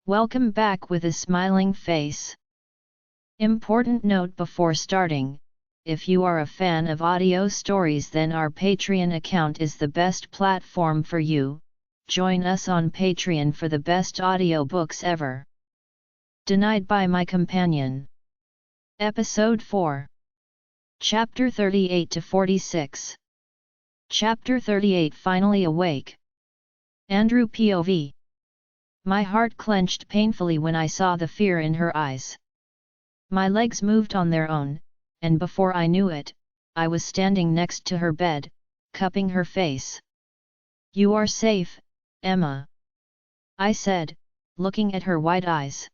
Welcome back with a smiling face. Important note before starting, if you are a fan of audio stories, then our Patreon account is the best platform for you. Join us on Patreon for the best audiobooks ever. Denied by My Companion. Episode 4. Chapter 38 to 46. Chapter 38 Finally Awake. Andrew POV. My heart clenched painfully when I saw the fear in her eyes. My legs moved on their own, and before I knew it, I was standing next to her bed, cupping her face. "You are safe, Emma," I said, looking at her wide eyes.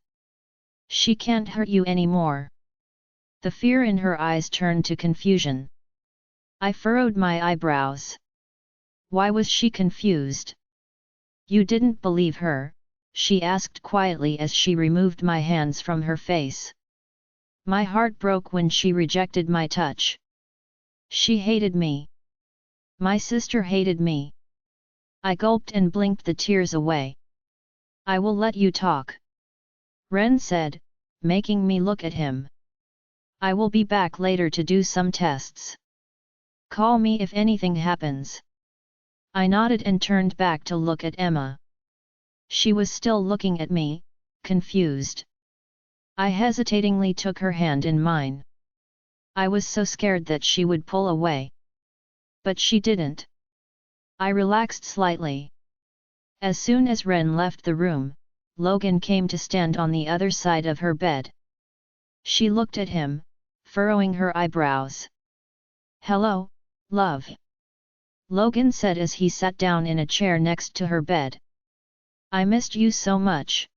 "She can't hurt you anymore." The fear in her eyes turned to confusion. I furrowed my eyebrows. Why was she confused? "You didn't believe her?" she asked quietly as she removed my hands from her face. My heart broke when she rejected my touch. She hated me. My sister hated me. I gulped and blinked the tears away. "I will let you talk," Ren said, making me look at him. "I will be back later to do some tests. Call me if anything happens." I nodded and turned back to look at Emma. She was still looking at me, confused. I hesitatingly took her hand in mine. I was so scared that she would pull away. But she didn't. I relaxed slightly. As soon as Ren left the room, Logan came to stand on the other side of her bed. She looked at him, furrowing her eyebrows. "Hello, love," Logan said as he sat down in a chair next to her bed. "I missed you so much."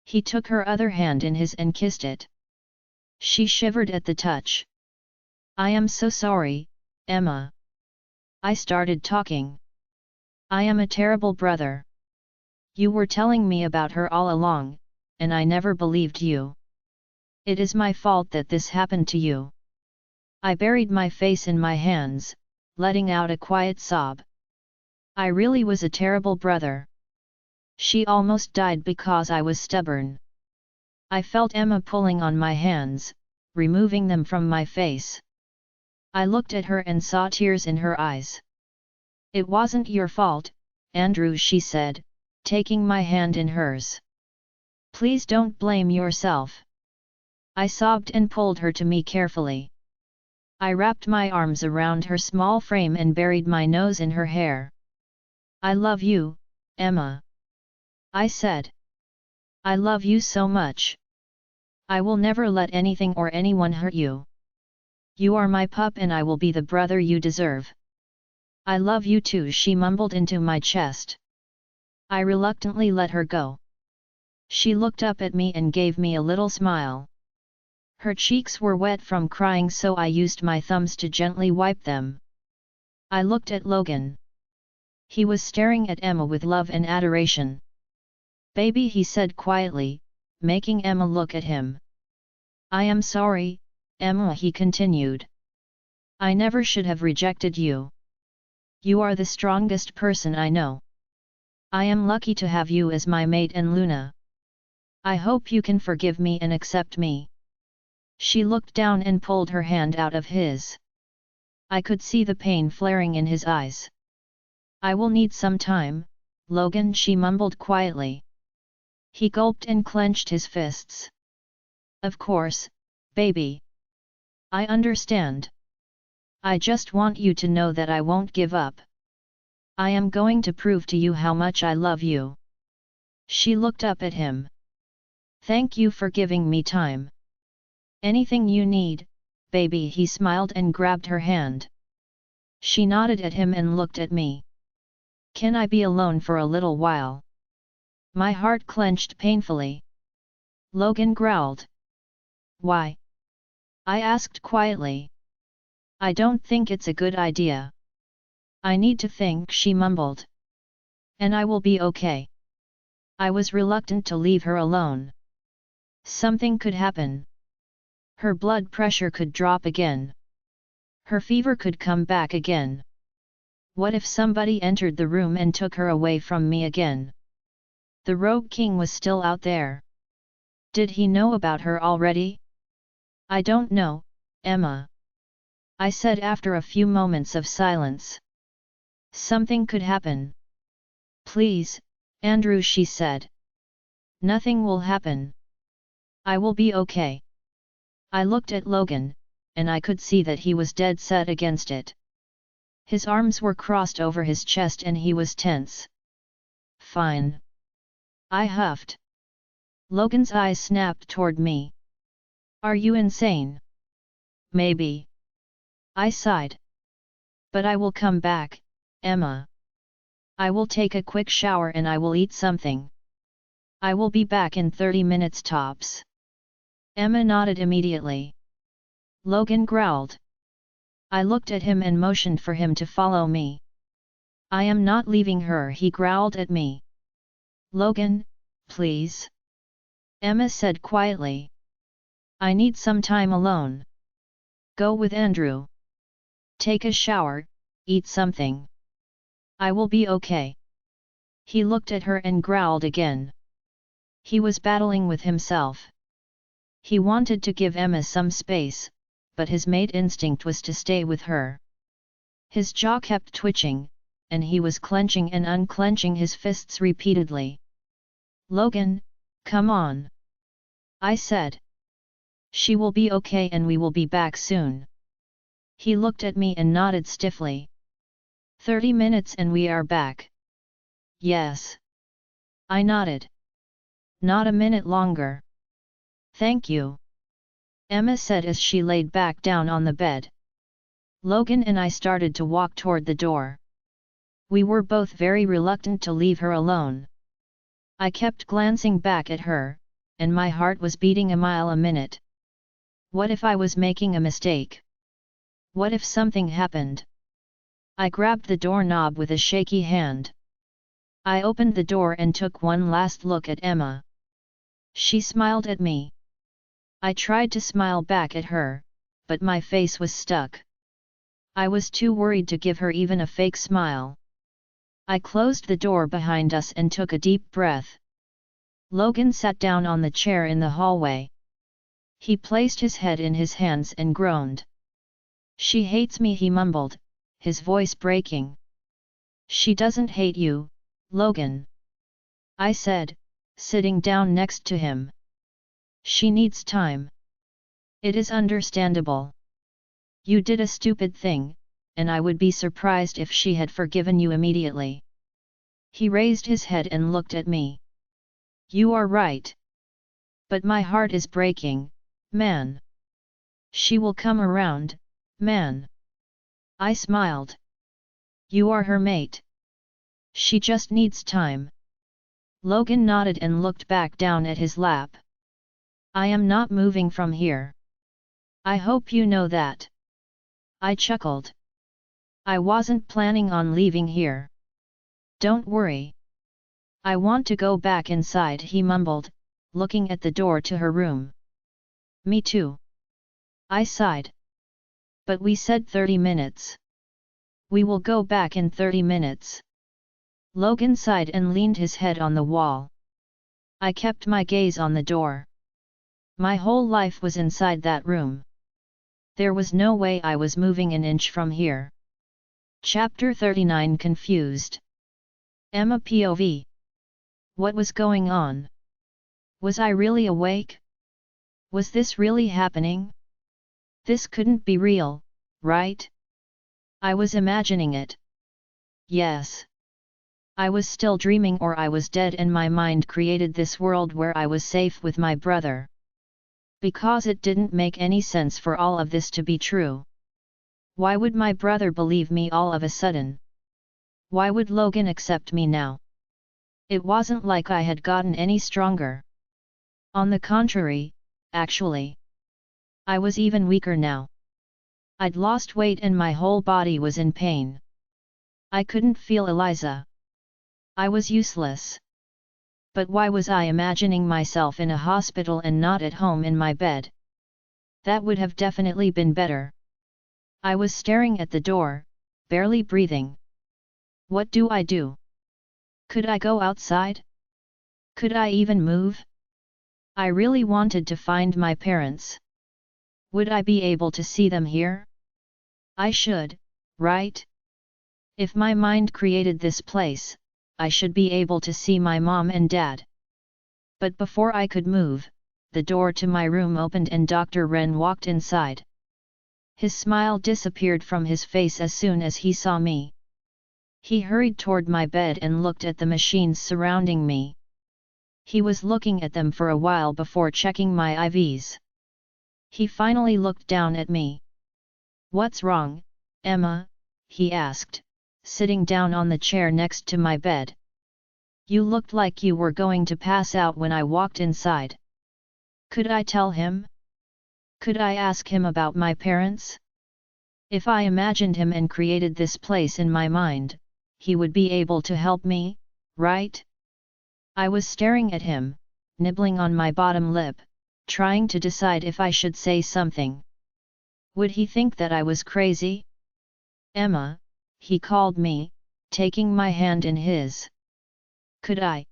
He took her other hand in his and kissed it. She shivered at the touch. "I am so sorry, Emma." I started talking. "I am a terrible brother. You were telling me about her all along, and I never believed you. It is my fault that this happened to you." I buried my face in my hands, letting out a quiet sob. I really was a terrible brother. She almost died because I was stubborn. I felt Emma pulling on my hands, removing them from my face. I looked at her and saw tears in her eyes. "It wasn't your fault, Andrew," she said, taking my hand in hers. "Please don't blame yourself." I sobbed and pulled her to me carefully. I wrapped my arms around her small frame and buried my nose in her hair. "I love you, Emma," I said. "I love you so much. I will never let anything or anyone hurt you. You are my pup and I will be the brother you deserve." "I love you too," she mumbled into my chest. I reluctantly let her go. She looked up at me and gave me a little smile. Her cheeks were wet from crying, so I used my thumbs to gently wipe them. I looked at Logan. He was staring at Emma with love and adoration. "Baby," he said quietly, making Emma look at him. "I am sorry, Emma," he continued. "I never should have rejected you. You are the strongest person I know. I am lucky to have you as my mate and Luna. I hope you can forgive me and accept me." She looked down and pulled her hand out of his. I could see the pain flaring in his eyes. "I will need some time, Logan," she mumbled quietly. He gulped and clenched his fists. "Of course, baby. I understand. I just want you to know that I won't give up. I am going to prove to you how much I love you." She looked up at him. "Thank you for giving me time. Anything you need, baby," he smiled and grabbed her hand. She nodded at him and looked at me. "Can I be alone for a little while?" My heart clenched painfully. Logan growled. "Why?" I asked quietly. "I don't think it's a good idea." "I need to think," she mumbled. "And I will be okay." I was reluctant to leave her alone. Something could happen. Her blood pressure could drop again. Her fever could come back again. What if somebody entered the room and took her away from me again? The Rogue King was still out there. Did he know about her already? I don't know, Emma, I said after a few moments of silence. Something could happen. Please, Andrew, she said. Nothing will happen. I will be okay. I looked at Logan, and I could see that he was dead set against it. His arms were crossed over his chest and he was tense. Fine. I huffed. Logan's eyes snapped toward me. Are you insane? Maybe. I sighed. But I will come back, Emma. I will take a quick shower and I will eat something. I will be back in 30 minutes tops. Emma nodded immediately. Logan growled. I looked at him and motioned for him to follow me. I am not leaving her, he growled at me. Logan, please. Emma said quietly. I need some time alone. Go with Andrew. Take a shower, eat something. I will be okay. He looked at her and growled again. He was battling with himself. He wanted to give Emma some space, but his mate instinct was to stay with her. His jaw kept twitching, and he was clenching and unclenching his fists repeatedly. Logan, come on. I said. She will be okay and we will be back soon. He looked at me and nodded stiffly. 30 minutes and we are back. Yes. I nodded. Not a minute longer. Thank you. Emma said as she laid back down on the bed. Logan and I started to walk toward the door. We were both very reluctant to leave her alone. I kept glancing back at her, and my heart was beating a mile a minute. What if I was making a mistake? What if something happened? I grabbed the doorknob with a shaky hand. I opened the door and took one last look at Emma. She smiled at me. I tried to smile back at her, but my face was stuck. I was too worried to give her even a fake smile. I closed the door behind us and took a deep breath. Logan sat down on the chair in the hallway. He placed his head in his hands and groaned. She hates me, he mumbled, his voice breaking. She doesn't hate you, Logan. I said, sitting down next to him. She needs time. It is understandable. You did a stupid thing, and I would be surprised if she had forgiven you immediately. He raised his head and looked at me. You are right. But my heart is breaking, man. She will come around, man. I smiled. You are her mate. She just needs time. Logan nodded and looked back down at his lap. I am not moving from here. I hope you know that. I chuckled. I wasn't planning on leaving here. Don't worry. I want to go back inside, he mumbled, looking at the door to her room. Me too. I sighed. But we said 30 minutes. We will go back in 30 minutes. Logan sighed and leaned his head on the wall. I kept my gaze on the door. My whole life was inside that room. There was no way I was moving an inch from here. Chapter 39 Confused. Emma POV. What was going on? Was I really awake? Was this really happening? This couldn't be real, right? I was imagining it. Yes. I was still dreaming, or I was dead and my mind created this world where I was safe with my brother. Because it didn't make any sense for all of this to be true. Why would my brother believe me all of a sudden? Why would Logan accept me now? It wasn't like I had gotten any stronger. On the contrary, actually. I was even weaker now. I'd lost weight and my whole body was in pain. I couldn't feel Eliza. I was useless. But why was I imagining myself in a hospital and not at home in my bed? That would have definitely been better. I was staring at the door, barely breathing. What do I do? Could I go outside? Could I even move? I really wanted to find my parents. Would I be able to see them here? I should, right? If my mind created this place, I should be able to see my mom and dad. But before I could move, the door to my room opened and Dr. Ren walked inside. His smile disappeared from his face as soon as he saw me. He hurried toward my bed and looked at the machines surrounding me. He was looking at them for a while before checking my IVs. He finally looked down at me. "What's wrong, Emma?" he asked, sitting down on the chair next to my bed. "You looked like you were going to pass out when I walked inside." Could I tell him? Could I ask him about my parents? If I imagined him and created this place in my mind, he would be able to help me, right? I was staring at him, nibbling on my bottom lip, trying to decide if I should say something. Would he think that I was crazy? "Emma," he called me, taking my hand in his. Could I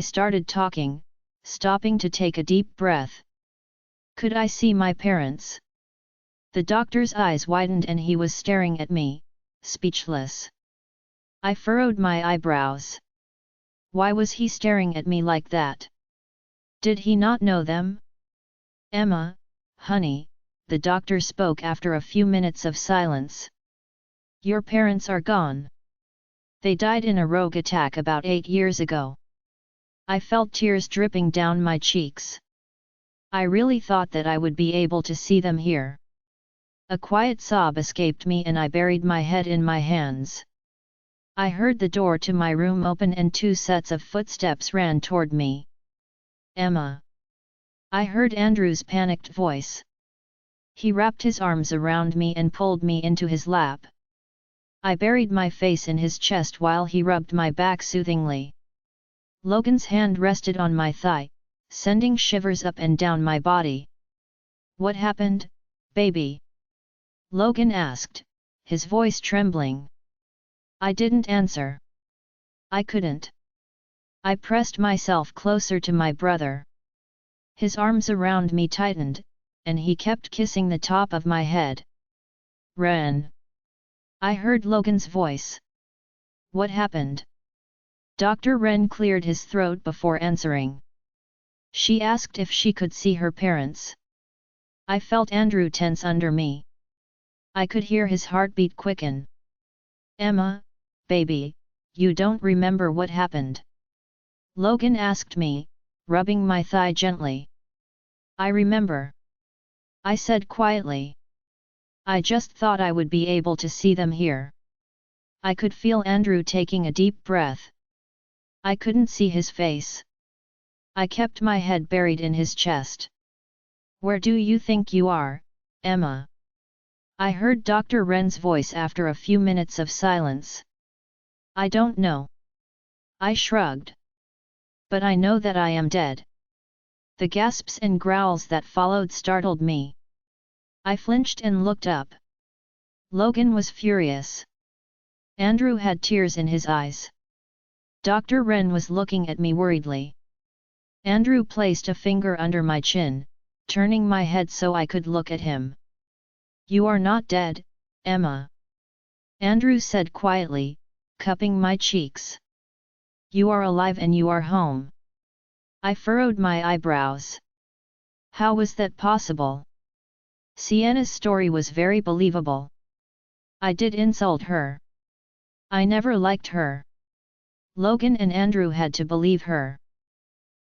started talking, stopping to take a deep breath. Could I see my parents? The doctor's eyes widened and he was staring at me, speechless. I furrowed my eyebrows. Why was he staring at me like that? Did he not know them? "Emma, honey," the doctor spoke after a few minutes of silence. "Your parents are gone. They died in a rogue attack about 8 years ago." I felt tears dripping down my cheeks. I really thought that I would be able to see them here. A quiet sob escaped me and I buried my head in my hands. I heard the door to my room open and 2 sets of footsteps ran toward me. "Emma." I heard Andrew's panicked voice. He wrapped his arms around me and pulled me into his lap. I buried my face in his chest while he rubbed my back soothingly. Logan's hand rested on my thigh, sending shivers up and down my body. "What happened, baby?" Logan asked, his voice trembling. I didn't answer. I couldn't. I pressed myself closer to my brother. His arms around me tightened, and he kept kissing the top of my head. "Ren." I heard Logan's voice. "What happened?" Dr. Ren cleared his throat before answering. She asked if she could see her parents. I felt Andrew tense under me. I could hear his heartbeat quicken. "Emma, baby, you don't remember what happened?" Logan asked me, rubbing my thigh gently. "I remember," I said quietly. "I just thought I would be able to see them here." I could feel Andrew taking a deep breath. I couldn't see his face. I kept my head buried in his chest. "Where do you think you are, Emma?" I heard Dr. Ren's voice after a few minutes of silence. "I don't know." I shrugged. "But I know that I am dead." The gasps and growls that followed startled me. I flinched and looked up. Logan was furious. Andrew had tears in his eyes. Dr. Ren was looking at me worriedly. Andrew placed a finger under my chin, turning my head so I could look at him. "You are not dead, Emma," Andrew said quietly, cupping my cheeks. "You are alive and you are home." I furrowed my eyebrows. How was that possible? Sienna's story was very believable. I did insult her. I never liked her. Logan and Andrew had to believe her.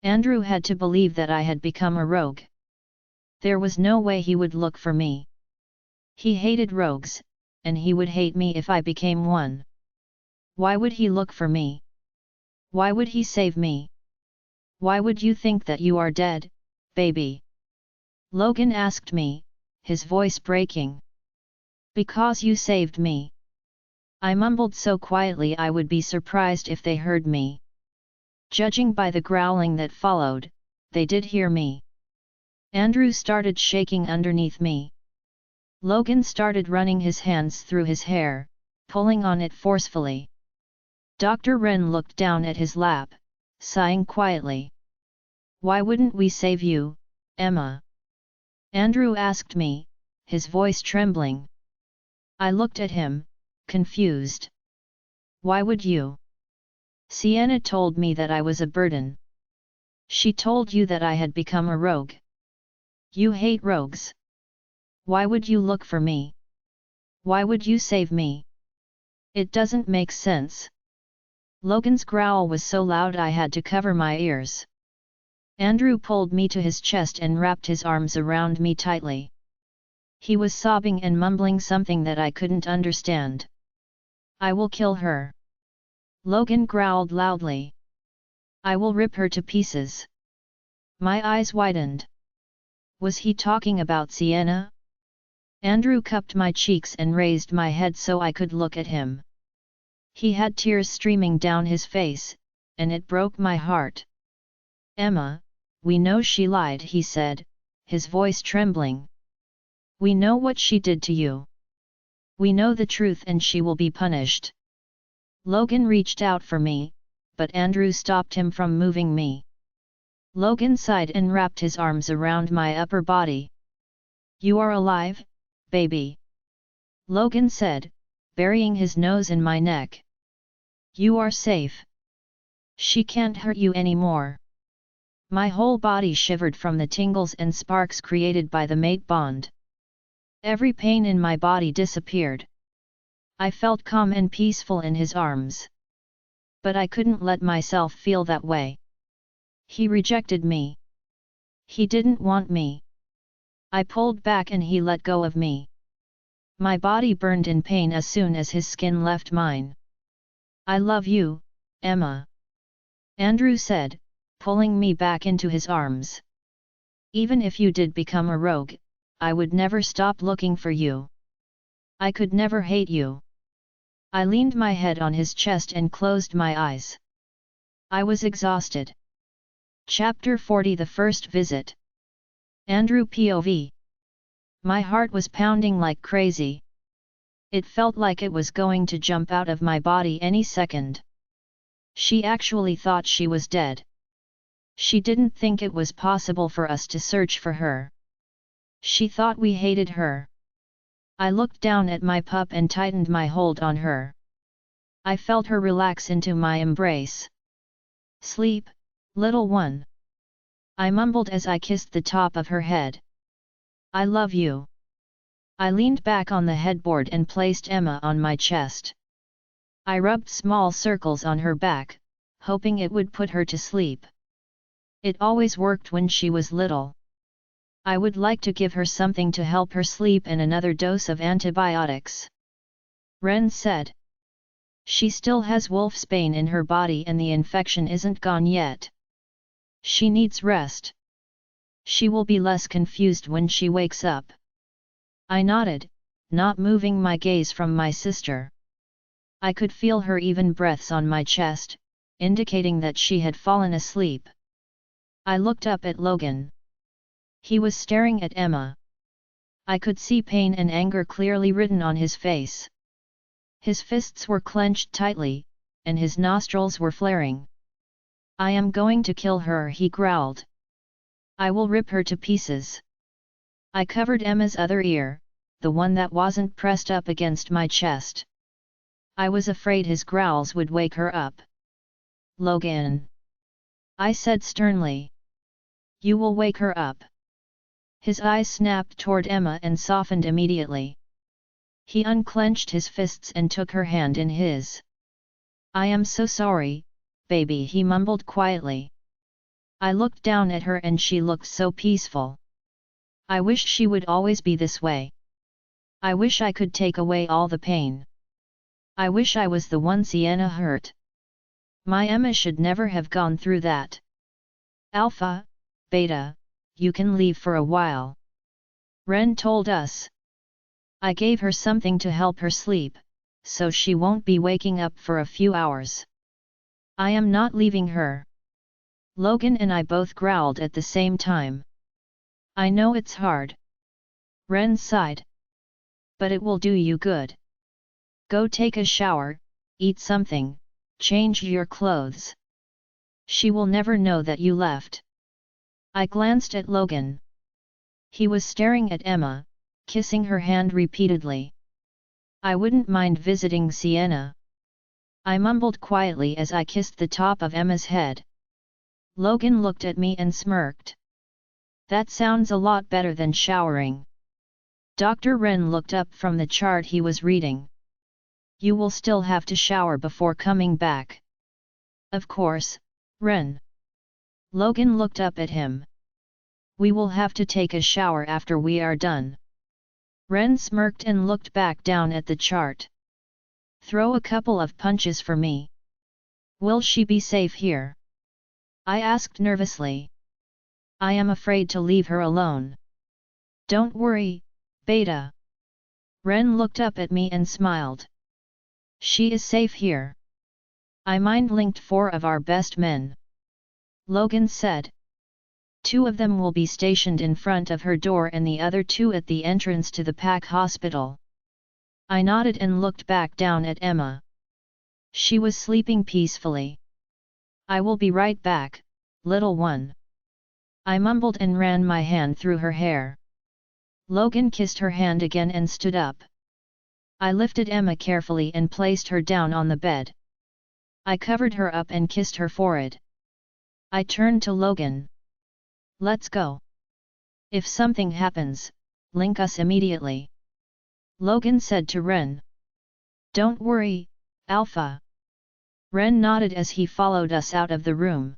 Andrew had to believe that I had become a rogue. There was no way he would look for me. He hated rogues, and he would hate me if I became one. Why would he look for me? Why would he save me? "Why would you think that you are dead, baby?" Logan asked me, his voice breaking. "Because you saved me." I mumbled so quietly I would be surprised if they heard me. Judging by the growling that followed, they did hear me. Andrew started shaking underneath me. Logan started running his hands through his hair, pulling on it forcefully. Dr. Ren looked down at his lap, sighing quietly. Why wouldn't we save you, Emma? Andrew asked me, his voice trembling. I looked at him, confused. Why would you? Sienna told me that I was a burden. She told you that I had become a rogue. You hate rogues. Why would you look for me? Why would you save me? It doesn't make sense. Logan's growl was so loud I had to cover my ears. Andrew pulled me to his chest and wrapped his arms around me tightly. He was sobbing and mumbling something that I couldn't understand. I will kill her. Logan growled loudly. I will rip her to pieces. My eyes widened. Was he talking about Sienna? Andrew cupped my cheeks and raised my head so I could look at him. He had tears streaming down his face, and it broke my heart. Emma, we know she lied, he said, his voice trembling. We know what she did to you. We know the truth and she will be punished. Logan reached out for me, but Andrew stopped him from moving me. Logan sighed and wrapped his arms around my upper body. You are alive, baby. Logan said, burying his nose in my neck. You are safe. She can't hurt you anymore. My whole body shivered from the tingles and sparks created by the mate bond. Every pain in my body disappeared. I felt calm and peaceful in his arms. But I couldn't let myself feel that way. He rejected me. He didn't want me. I pulled back and he let go of me. My body burned in pain as soon as his skin left mine. I love you, Emma. Andrew said, pulling me back into his arms. Even if you did become a rogue, I would never stop looking for you. I could never hate you. I leaned my head on his chest and closed my eyes. I was exhausted. Chapter 40 The First Visit. Andrew POV. My heart was pounding like crazy. It felt like it was going to jump out of my body any second. She actually thought she was dead. She didn't think it was possible for us to search for her. She thought we hated her. I looked down at my pup and tightened my hold on her. I felt her relax into my embrace. Sleep, little one. I mumbled as I kissed the top of her head. I love you. I leaned back on the headboard and placed Emma on my chest. I rubbed small circles on her back, hoping it would put her to sleep. It always worked when she was little. I would like to give her something to help her sleep and another dose of antibiotics. Ren said. She still has wolfsbane in her body and the infection isn't gone yet. She needs rest. She will be less confused when she wakes up. I nodded, not moving my gaze from my sister. I could feel her even breaths on my chest, indicating that she had fallen asleep. I looked up at Logan. He was staring at Emma. I could see pain and anger clearly written on his face. His fists were clenched tightly, and his nostrils were flaring. I am going to kill her, he growled. I will rip her to pieces. I covered Emma's other ear, the one that wasn't pressed up against my chest. I was afraid his growls would wake her up. Logan, I said sternly. You will wake her up. His eyes snapped toward Emma and softened immediately. He unclenched his fists and took her hand in his. I am so sorry, baby, he mumbled quietly. I looked down at her and she looked so peaceful. I wish she would always be this way. I wish I could take away all the pain. I wish I was the one Sienna hurt. My Emma should never have gone through that. Alpha, Beta, you can leave for a while. Ren told us. I gave her something to help her sleep, so she won't be waking up for a few hours. I am not leaving her. Logan and I both growled at the same time. I know it's hard. Ren sighed. But it will do you good. Go take a shower, eat something, change your clothes. She will never know that you left. I glanced at Logan. He was staring at Emma, kissing her hand repeatedly. I wouldn't mind visiting Sienna. I mumbled quietly as I kissed the top of Emma's head. Logan looked at me and smirked. That sounds a lot better than showering. Dr. Wren looked up from the chart he was reading. You will still have to shower before coming back. Of course, Wren. Logan looked up at him. We will have to take a shower after we are done. Wren smirked and looked back down at the chart. Throw a couple of punches for me. Will she be safe here? I asked nervously. I am afraid to leave her alone. Don't worry, Beta. Wren looked up at me and smiled. She is safe here. I mind-linked 4 of our best men. Logan said. 2 of them will be stationed in front of her door and the other 2 at the entrance to the Pack Hospital. I nodded and looked back down at Emma. She was sleeping peacefully. I will be right back, little one. I mumbled and ran my hand through her hair. Logan kissed her hand again and stood up. I lifted Emma carefully and placed her down on the bed. I covered her up and kissed her forehead. I turned to Logan. Let's go. If something happens, link us immediately. Logan said to Wren. Don't worry, Alpha. Wren nodded as he followed us out of the room.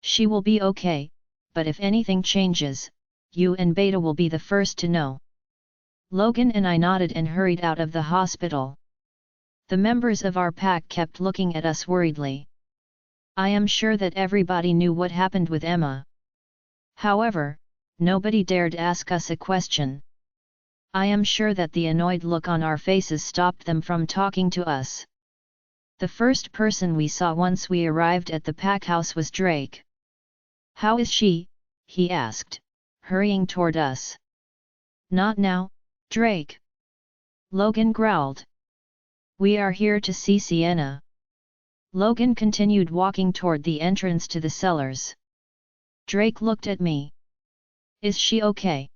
She will be okay, but if anything changes, you and Beta will be the first to know. Logan and I nodded and hurried out of the hospital. The members of our pack kept looking at us worriedly. I am sure that everybody knew what happened with Emma. However, nobody dared ask us a question. I am sure that the annoyed look on our faces stopped them from talking to us. The first person we saw once we arrived at the pack house was Drake. How is she? He asked, hurrying toward us. Not now, Drake. Logan growled. We are here to see Sienna. Logan continued walking toward the entrance to the cellars. Drake looked at me. Is she okay?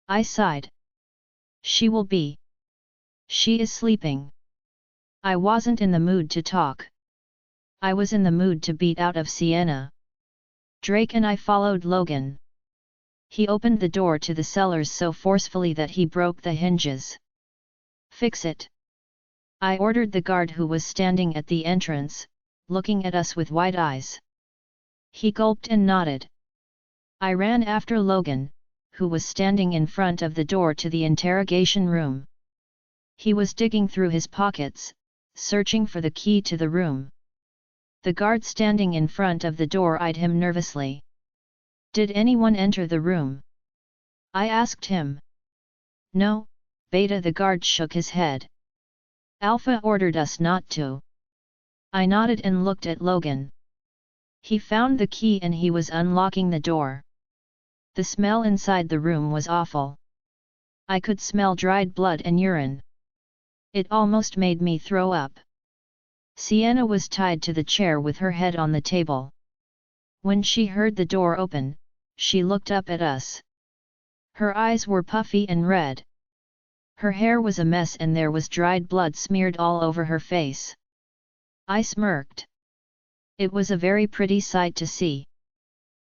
I sighed. She will be. She is sleeping. I wasn't in the mood to talk. I was in the mood to beat out of Sienna. Drake and I followed Logan. He opened the door to the cellars so forcefully that he broke the hinges. Fix it. I ordered the guard who was standing at the entrance, looking at us with wide eyes. He gulped and nodded. I ran after Logan, who was standing in front of the door to the interrogation room. He was digging through his pockets, searching for the key to the room. The guard standing in front of the door eyed him nervously. Did anyone enter the room? I asked him. No, Beta. The guard shook his head. Alpha ordered us not to. I nodded and looked at Logan. He found the key and he was unlocking the door. The smell inside the room was awful. I could smell dried blood and urine. It almost made me throw up. Sienna was tied to the chair with her head on the table. When she heard the door open, she looked up at us. Her eyes were puffy and red. Her hair was a mess and there was dried blood smeared all over her face. I smirked. It was a very pretty sight to see.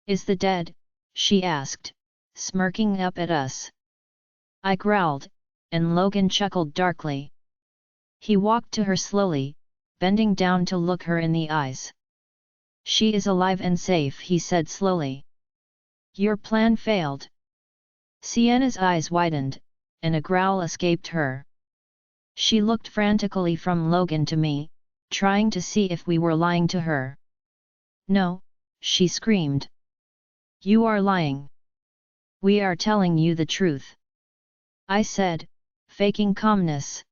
Is the dead? She asked, smirking up at us. I growled, and Logan chuckled darkly. He walked to her slowly, bending down to look her in the eyes. She is alive and safe, he said slowly. Your plan failed. Sienna's eyes widened, and a growl escaped her. She looked frantically from Logan to me, trying to see if we were lying to her. No, she screamed. You are lying. We are telling you the truth. I said, faking calmness.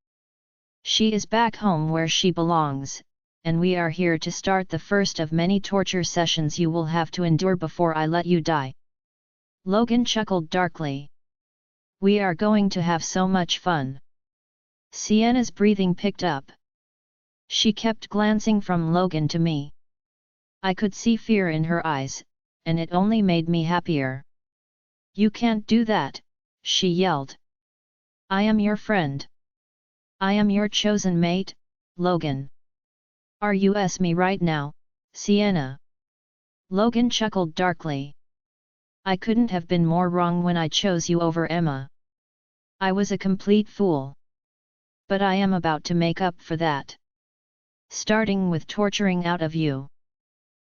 She is back home where she belongs, and we are here to start the first of many torture sessions you will have to endure before I let you die. Logan chuckled darkly. We are going to have so much fun. Sienna's breathing picked up. She kept glancing from Logan to me. I could see fear in her eyes, and it only made me happier. You can't do that, she yelled. I am your friend. I am your chosen mate, Logan. Are you me right now, Sienna? Logan chuckled darkly. I couldn't have been more wrong when I chose you over Emma. I was a complete fool. But I am about to make up for that. Starting with torturing out of you.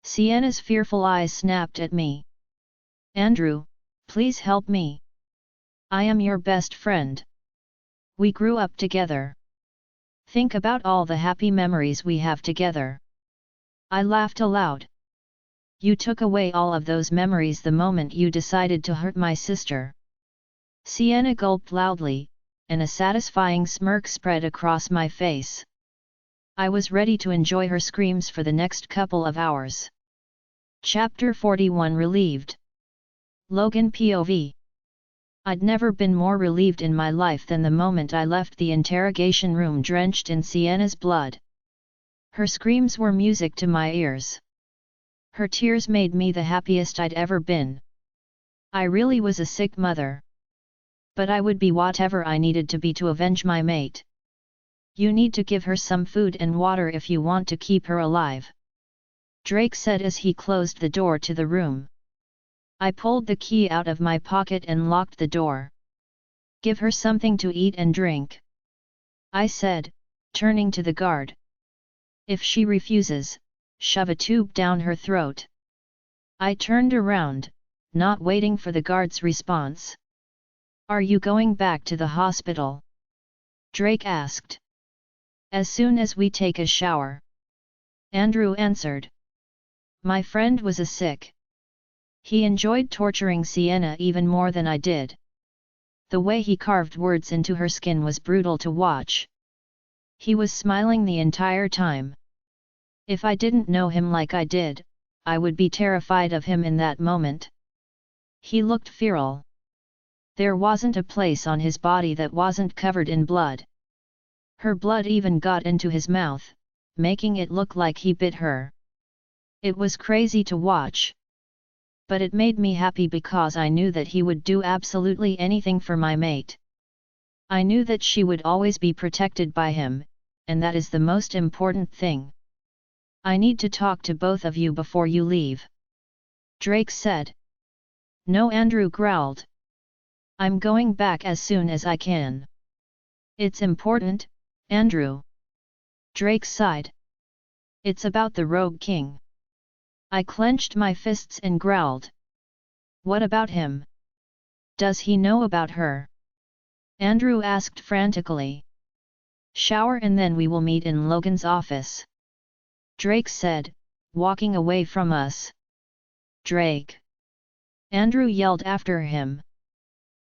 Sienna's fearful eyes snapped at me. Andrew, please help me. I am your best friend. We grew up together. Think about all the happy memories we have together. I laughed aloud. You took away all of those memories the moment you decided to hurt my sister. Sienna gulped loudly, and a satisfying smirk spread across my face. I was ready to enjoy her screams for the next couple of hours. Chapter 41 Relieved. Logan POV. I'd never been more relieved in my life than the moment I left the interrogation room drenched in Sienna's blood. Her screams were music to my ears. Her tears made me the happiest I'd ever been. I really was a sick mother. But I would be whatever I needed to be to avenge my mate. You need to give her some food and water if you want to keep her alive. Drake said as he closed the door to the room. I pulled the key out of my pocket and locked the door. Give her something to eat and drink. I said, turning to the guard. If she refuses, shove a tube down her throat. I turned around, not waiting for the guard's response. Are you going back to the hospital? Drake asked. As soon as we take a shower. Andrew answered. My friend was sick. He enjoyed torturing Sienna even more than I did. The way he carved words into her skin was brutal to watch. He was smiling the entire time. If I didn't know him like I did, I would be terrified of him in that moment. He looked feral. There wasn't a place on his body that wasn't covered in blood. Her blood even got into his mouth, making it look like he bit her. It was crazy to watch. But it made me happy because I knew that he would do absolutely anything for my mate. I knew that she would always be protected by him, and that is the most important thing. I need to talk to both of you before you leave. Drake said. No, Andrew growled. I'm going back as soon as I can. It's important, Andrew. Drake sighed. It's about the Rogue King. I clenched my fists and growled. What about him? Does he know about her? Andrew asked frantically. Shower and then we will meet in Logan's office. Drake said, walking away from us. Drake! Andrew yelled after him.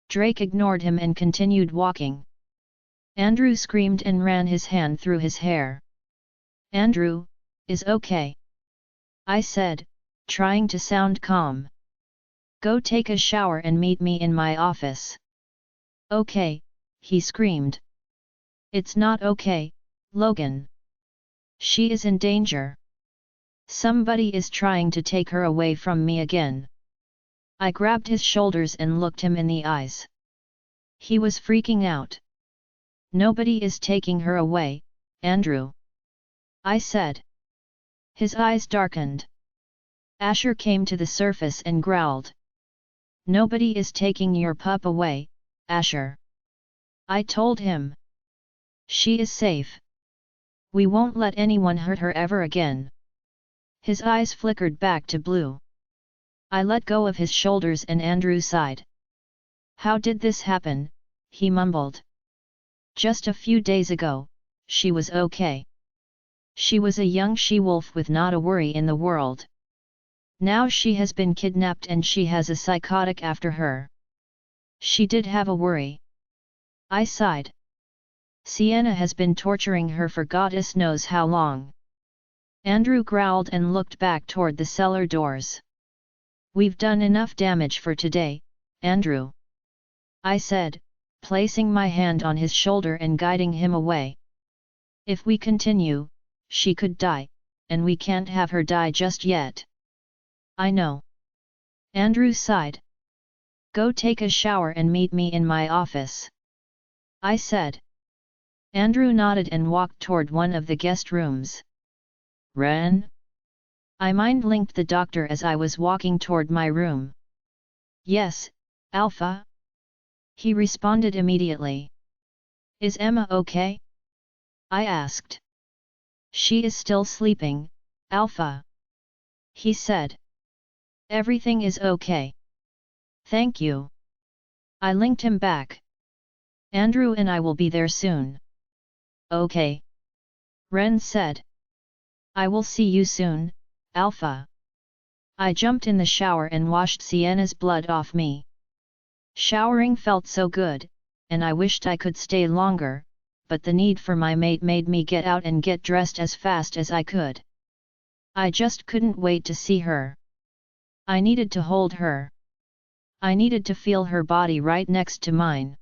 Drake ignored him and continued walking. Andrew screamed and ran his hand through his hair. Andrew, is okay? I said, trying to sound calm. Go take a shower and meet me in my office. Okay, he screamed. It's not okay, Logan. She is in danger. Somebody is trying to take her away from me again. I grabbed his shoulders and looked him in the eyes. He was freaking out. Nobody is taking her away, Andrew. I said. His eyes darkened. Asher came to the surface and growled. Nobody is taking your pup away, Asher. I told him. She is safe. We won't let anyone hurt her ever again. His eyes flickered back to blue. I let go of his shoulders and Andrew sighed. How did this happen? He mumbled. Just a few days ago, she was okay. She was a young she-wolf with not a worry in the world. Now she has been kidnapped and she has a psychotic after her. She did have a worry. I sighed. Sienna has been torturing her for goddess knows how long. Andrew growled and looked back toward the cellar doors. We've done enough damage for today, Andrew. I said, placing my hand on his shoulder and guiding him away. If we continue, she could die, and we can't have her die just yet. I know. Andrew sighed. Go take a shower and meet me in my office, I said. Andrew nodded and walked toward one of the guest rooms. Ren? I mind-linked the doctor as I was walking toward my room. Yes, Alpha? He responded immediately. Is Emma okay? I asked. She is still sleeping, Alpha. He said. Everything is okay. Thank you. I linked him back. Andrew and I will be there soon. Okay. Ren said. I will see you soon, Alpha. I jumped in the shower and washed Sienna's blood off me. Showering felt so good, and I wished I could stay longer, but the need for my mate made me get out and get dressed as fast as I could. I just couldn't wait to see her. I needed to hold her. I needed to feel her body right next to mine.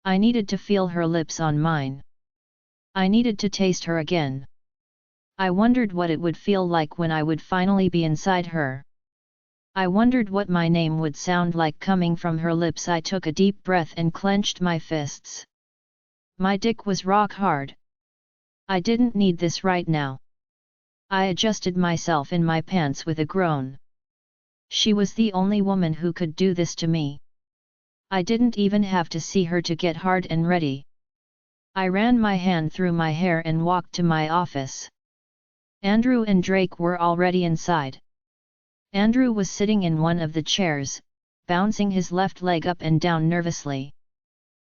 I needed to feel her lips on mine. I needed to taste her again. I wondered what it would feel like when I would finally be inside her. I wondered what my name would sound like coming from her lips. I took a deep breath and clenched my fists. My dick was rock hard. I didn't need this right now. I adjusted myself in my pants with a groan. She was the only woman who could do this to me. I didn't even have to see her to get hard and ready. I ran my hand through my hair and walked to my office. Andrew and Drake were already inside. Andrew was sitting in one of the chairs, bouncing his left leg up and down nervously.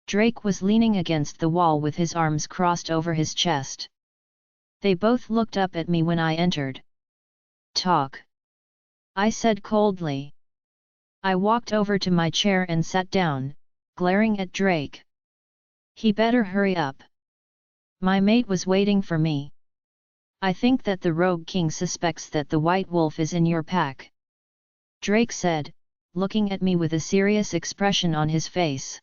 Drake was leaning against the wall with his arms crossed over his chest. They both looked up at me when I entered. Talk, I said coldly. I walked over to my chair and sat down, glaring at Drake. He better hurry up. My mate was waiting for me. I think that the Rogue King suspects that the White Wolf is in your pack, Drake said, looking at me with a serious expression on his face.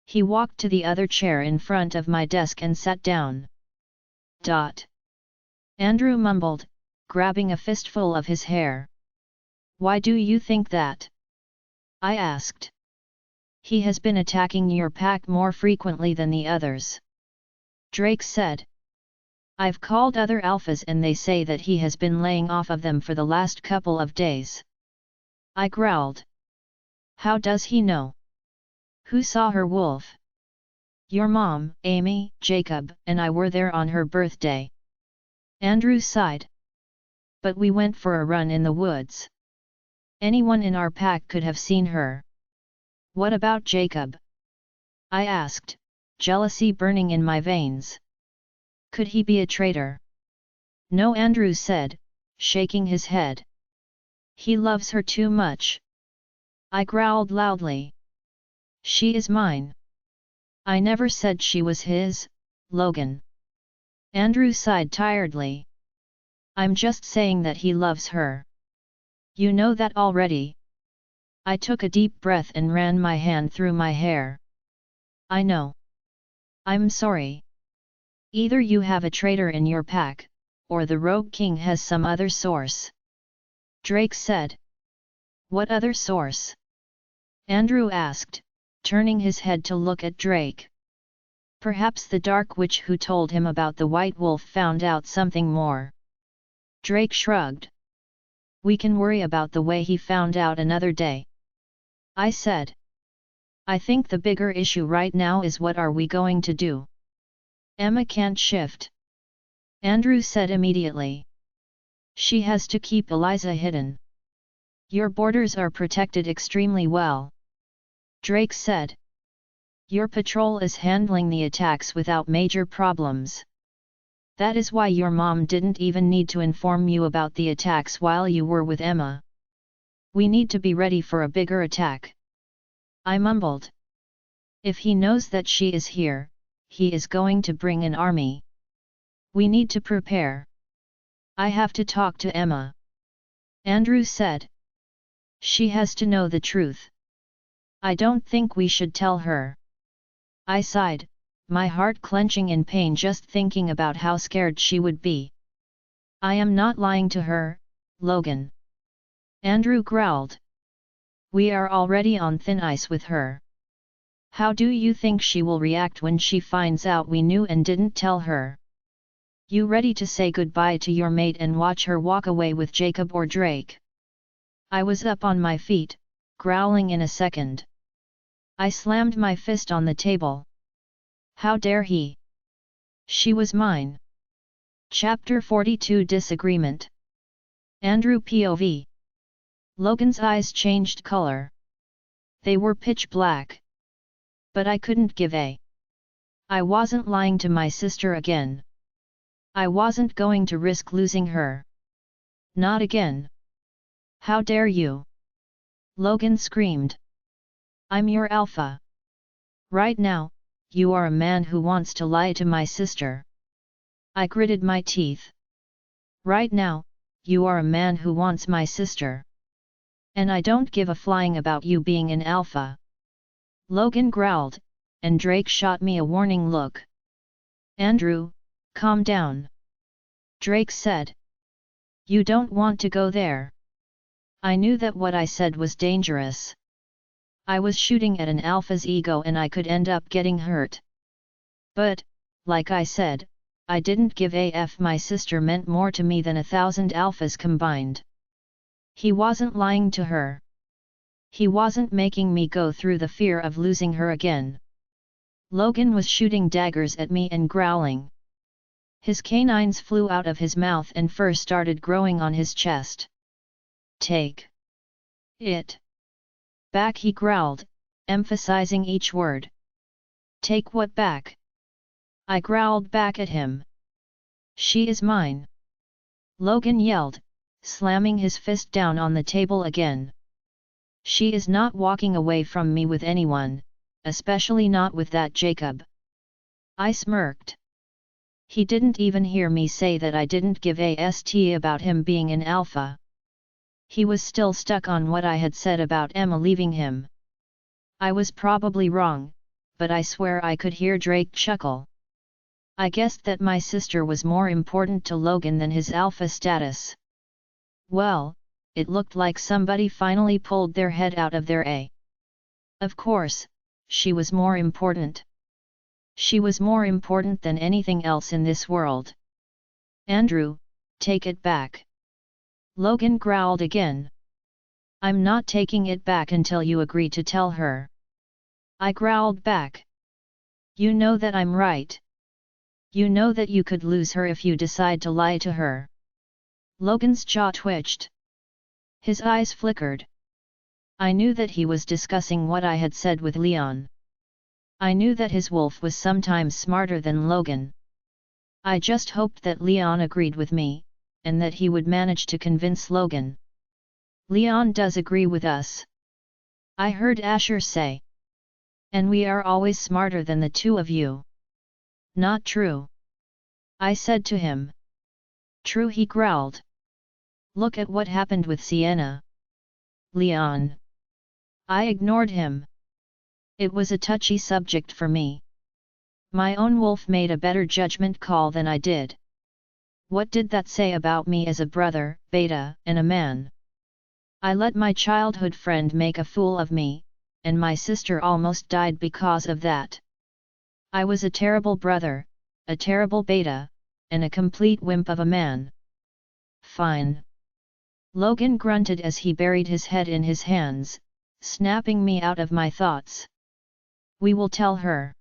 He walked to the other chair in front of my desk and sat down. Andrew mumbled, grabbing a fistful of his hair. Why do you think that? I asked. He has been attacking your pack more frequently than the others, Drake said. I've called other alphas and they say that he has been laying off of them for the last couple of days. I growled. How does he know? Who saw her wolf? Your mom, Amy, Jacob, and I were there on her birthday. Andrew sighed. But we went for a run in the woods. Anyone in our pack could have seen her. What about Jacob? I asked, jealousy burning in my veins. Could he be a traitor? No, Andrew said, shaking his head. He loves her too much. I growled loudly. She is mine. I never said she was his, Logan. Andrew sighed tiredly. I'm just saying that he loves her. You know that already. I took a deep breath and ran my hand through my hair. I know. I'm sorry. Either you have a traitor in your pack, or the Rogue King has some other source, Drake said. What other source? Andrew asked, turning his head to look at Drake. Perhaps the Dark Witch who told him about the White Wolf found out something more. Drake shrugged. We can worry about the way he found out another day, I said. I think the bigger issue right now is what are we going to do? Emma can't shift, Andrew said immediately. She has to keep Eliza hidden. Your borders are protected extremely well, Drake said. Your patrol is handling the attacks without major problems. That is why your mom didn't even need to inform you about the attacks while you were with Emma. We need to be ready for a bigger attack, I mumbled. If he knows that she is here, he is going to bring an army. We need to prepare. I have to talk to Emma, Andrew said. She has to know the truth. I don't think we should tell her. I sighed, my heart clenching in pain just thinking about how scared she would be. I am not lying to her, Logan, Andrew growled. We are already on thin ice with her. How do you think she will react when she finds out we knew and didn't tell her? You ready to say goodbye to your mate and watch her walk away with Jacob or Drake?" I was up on my feet, growling in a second. I slammed my fist on the table. How dare he? She was mine. Chapter 42 Disagreement. Andrew POV. Logan's eyes changed color. They were pitch black. But I couldn't give a. I wasn't lying to my sister again. I wasn't going to risk losing her. Not again. How dare you? Logan screamed. I'm your alpha. Right now, you are a man who wants to lie to my sister. I gritted my teeth. Right now, you are a man who wants my sister. And I don't give a flying about you being an alpha. Logan growled, and Drake shot me a warning look. Andrew, calm down. Drake said. You don't want to go there. I knew that what I said was dangerous. I was shooting at an alpha's ego and I could end up getting hurt. But, like I said, I didn't give a f. My sister meant more to me than 1,000 alphas combined. He wasn't lying to her. He wasn't making me go through the fear of losing her again. Logan was shooting daggers at me and growling. His canines flew out of his mouth and fur started growing on his chest. Take it back, he growled, emphasizing each word. Take what back? I growled back at him. She is mine. Logan yelled, slamming his fist down on the table again. She is not walking away from me with anyone, especially not with that Jacob. I smirked. He didn't even hear me say that I didn't give a st about him being an alpha. He was still stuck on what I had said about Emma leaving him. I was probably wrong, but I swear I could hear Drake chuckle. I guessed that my sister was more important to Logan than his alpha status. Well, it looked like somebody finally pulled their head out of their A. Of course, she was more important. She was more important than anything else in this world. Andrew, take it back. Logan growled again. I'm not taking it back until you agree to tell her. I growled back. You know that I'm right. You know that you could lose her if you decide to lie to her. Logan's jaw twitched. His eyes flickered. I knew that he was discussing what I had said with Leon. I knew that his wolf was sometimes smarter than Logan. I just hoped that Leon agreed with me, and that he would manage to convince Logan. Leon does agree with us. I heard Asher say. And we are always smarter than the two of you. Not true. I said to him. True, he growled. Look at what happened with Sienna. Leon. I ignored him. It was a touchy subject for me. My own wolf made a better judgment call than I did. What did that say about me as a brother, beta, and a man? I let my childhood friend make a fool of me, and my sister almost died because of that. I was a terrible brother, a terrible beta, and a complete wimp of a man. Fine. Logan grunted as he buried his head in his hands, snapping me out of my thoughts. We will tell her.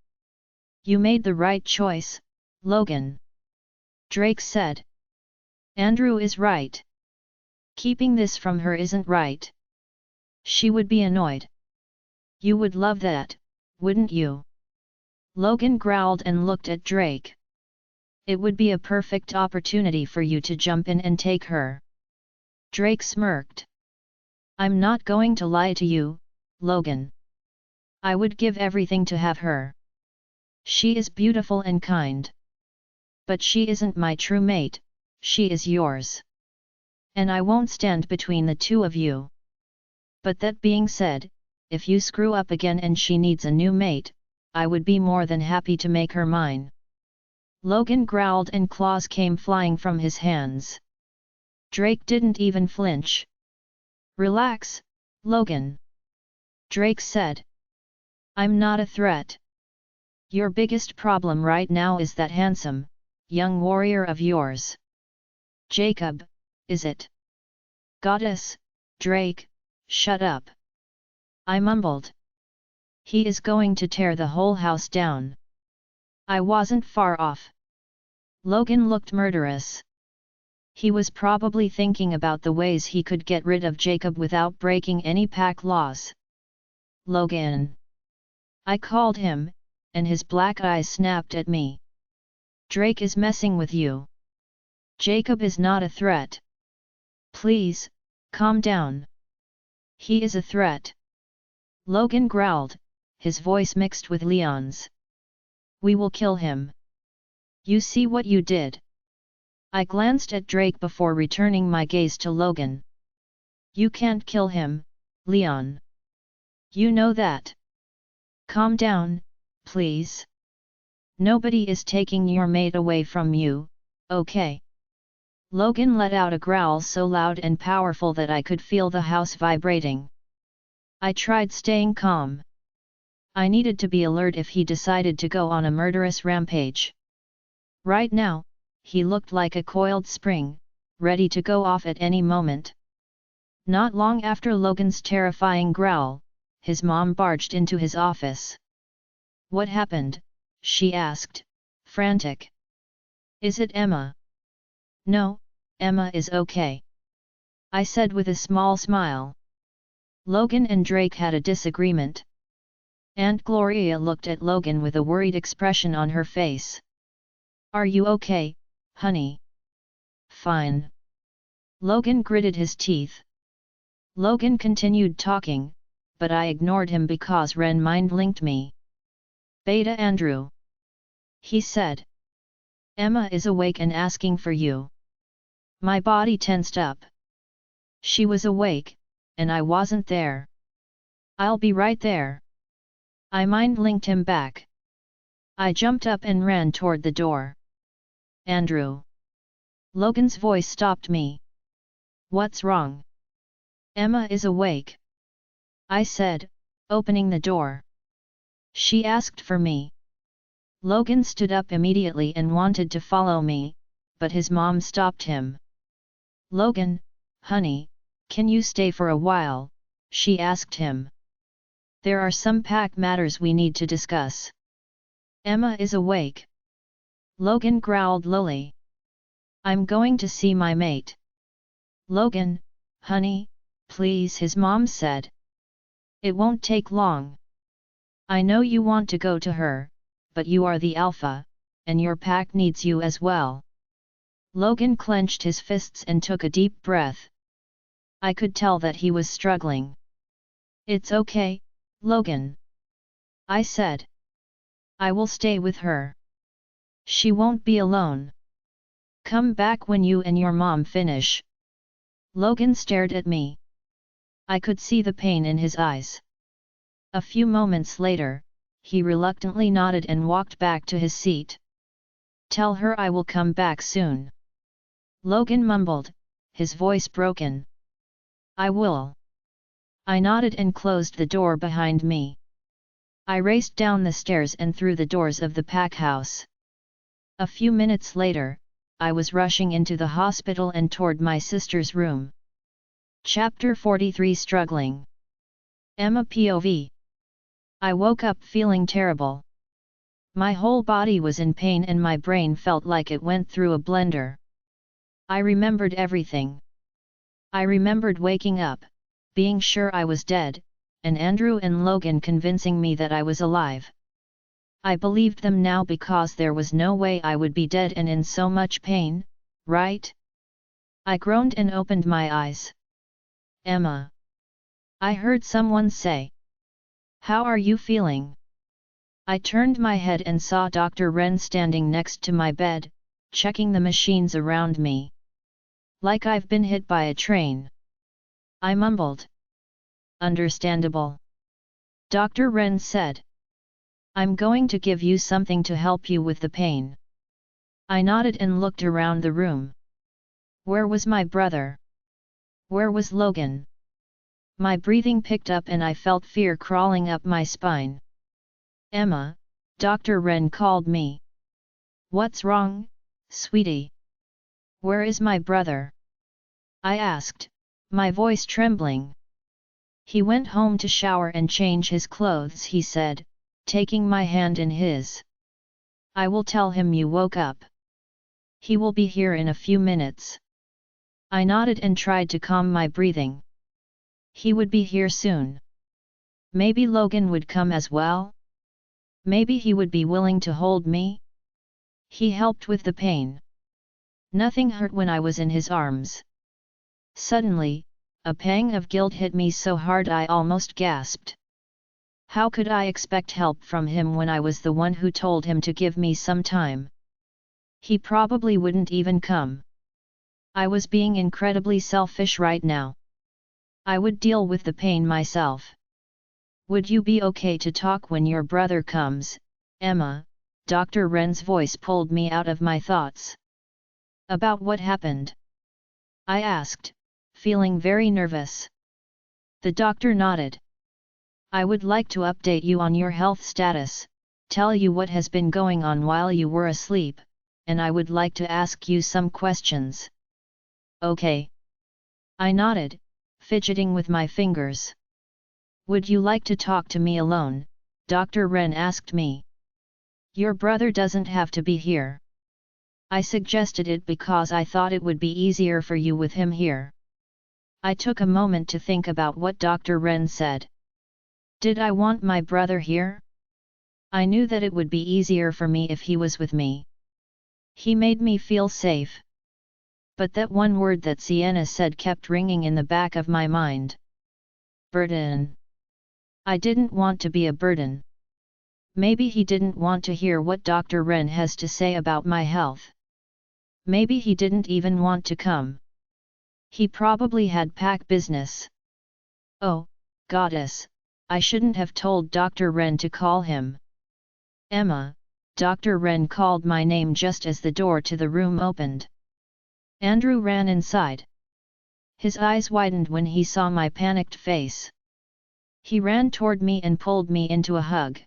You made the right choice, Logan. Drake said. Andrew is right. Keeping this from her isn't right. She would be annoyed. You would love that, wouldn't you? Logan growled and looked at Drake. It would be a perfect opportunity for you to jump in and take her. Drake smirked. I'm not going to lie to you, Logan. I would give everything to have her. She is beautiful and kind. But she isn't my true mate, she is yours. And I won't stand between the two of you. But that being said, if you screw up again and she needs a new mate, I would be more than happy to make her mine. Logan growled and claws came flying from his hands. Drake didn't even flinch. Relax, Logan. Drake said. I'm not a threat. Your biggest problem right now is that handsome, young warrior of yours. Jacob, is it? Goddess, Drake, shut up. I mumbled. He is going to tear the whole house down. I wasn't far off. Logan looked murderous. He was probably thinking about the ways he could get rid of Jacob without breaking any pack laws. Logan. I called him, and his black eyes snapped at me. Drake is messing with you. Jacob is not a threat. Please, calm down. He is a threat. Logan growled, his voice mixed with Leon's. We will kill him. You see what you did? I glanced at Drake before returning my gaze to Logan. You can't kill him, Leon. You know that. Calm down, please. Nobody is taking your mate away from you, okay? Logan let out a growl so loud and powerful that I could feel the house vibrating. I tried staying calm. I needed to be alert if he decided to go on a murderous rampage. Right now, he looked like a coiled spring, ready to go off at any moment. Not long after Logan's terrifying growl, his mom barged into his office. What happened? She asked, frantic. Is it Emma? No, Emma is okay. I said with a small smile. Logan and Drake had a disagreement. Aunt Gloria looked at Logan with a worried expression on her face. Are you okay, honey? Fine. Logan gritted his teeth. Logan continued talking, but I ignored him because Ren mind-linked me. Beta Andrew. He said. Emma is awake and asking for you. My body tensed up. She was awake, and I wasn't there. I'll be right there. I mind-linked him back. I jumped up and ran toward the door. Andrew. Logan's voice stopped me. What's wrong? Emma is awake. I said, opening the door. She asked for me. Logan stood up immediately and wanted to follow me, but his mom stopped him. Logan, honey, can you stay for a while? She asked him. There are some pack matters we need to discuss. Emma is awake. Logan growled lowly. I'm going to see my mate. Logan, honey, please, his mom said. It won't take long. I know you want to go to her, but you are the alpha, and your pack needs you as well. Logan clenched his fists and took a deep breath. I could tell that he was struggling. It's okay, Logan. I said. I will stay with her. She won't be alone. Come back when you and your mom finish. Logan stared at me. I could see the pain in his eyes. A few moments later, he reluctantly nodded and walked back to his seat. Tell her I will come back soon. Logan mumbled, his voice broken. I will. I nodded and closed the door behind me. I raced down the stairs and through the doors of the pack house. A few minutes later, I was rushing into the hospital and toward my sister's room. Chapter 43 Struggling. Emma POV. I woke up feeling terrible. My whole body was in pain and my brain felt like it went through a blender. I remembered everything. I remembered waking up, being sure I was dead, and Andrew and Logan convincing me that I was alive. I believed them now because there was no way I would be dead and in so much pain, right? I groaned and opened my eyes. Emma. I heard someone say. How are you feeling? I turned my head and saw Dr. Ren standing next to my bed, checking the machines around me. Like I've been hit by a train. I mumbled. Understandable. Dr. Ren said. I'm going to give you something to help you with the pain. I nodded and looked around the room. Where was my brother? Where was Logan? My breathing picked up and I felt fear crawling up my spine. Emma, Dr. Ren called me. What's wrong, sweetie? Where is my brother? I asked, my voice trembling. He went home to shower and change his clothes, he said, taking my hand in his. I will tell him you woke up. He will be here in a few minutes. I nodded and tried to calm my breathing. He would be here soon. Maybe Logan would come as well? Maybe he would be willing to hold me? He helped with the pain. Nothing hurt when I was in his arms. Suddenly, a pang of guilt hit me so hard I almost gasped. How could I expect help from him when I was the one who told him to give me some time? He probably wouldn't even come. I was being incredibly selfish right now. I would deal with the pain myself. Would you be okay to talk when your brother comes, Emma? Dr. Ren's voice pulled me out of my thoughts. About what happened? I asked, feeling very nervous. The doctor nodded. I would like to update you on your health status, tell you what has been going on while you were asleep, and I would like to ask you some questions. Okay. I nodded, fidgeting with my fingers. Would you like to talk to me alone? Dr. Ren asked me. Your brother doesn't have to be here. I suggested it because I thought it would be easier for you with him here. I took a moment to think about what Dr. Ren said. Did I want my brother here? I knew that it would be easier for me if he was with me. He made me feel safe. But that one word that Sienna said kept ringing in the back of my mind. Burden. I didn't want to be a burden. Maybe he didn't want to hear what Dr. Ren has to say about my health. Maybe he didn't even want to come. He probably had pack business. Oh, goddess, I shouldn't have told Dr. Ren to call him. Emma, Dr. Ren called my name just as the door to the room opened. Andrew ran inside. His eyes widened when he saw my panicked face. He ran toward me and pulled me into a hug.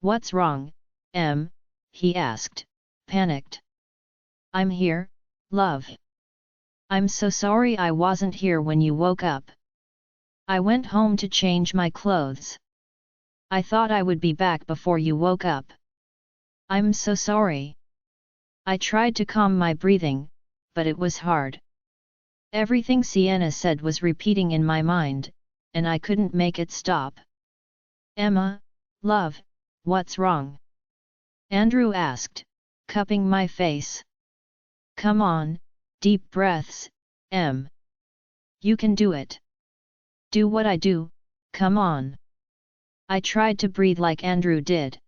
What's wrong, Em? He asked, panicked. I'm here, love. I'm so sorry I wasn't here when you woke up. I went home to change my clothes. I thought I would be back before you woke up. I'm so sorry. I tried to calm my breathing, but it was hard. Everything Sienna said was repeating in my mind, and I couldn't make it stop. Emma, love, what's wrong? Andrew asked, cupping my face. Come on, deep breaths, Em. You can do it. Do what I do, come on. I tried to breathe like Andrew did.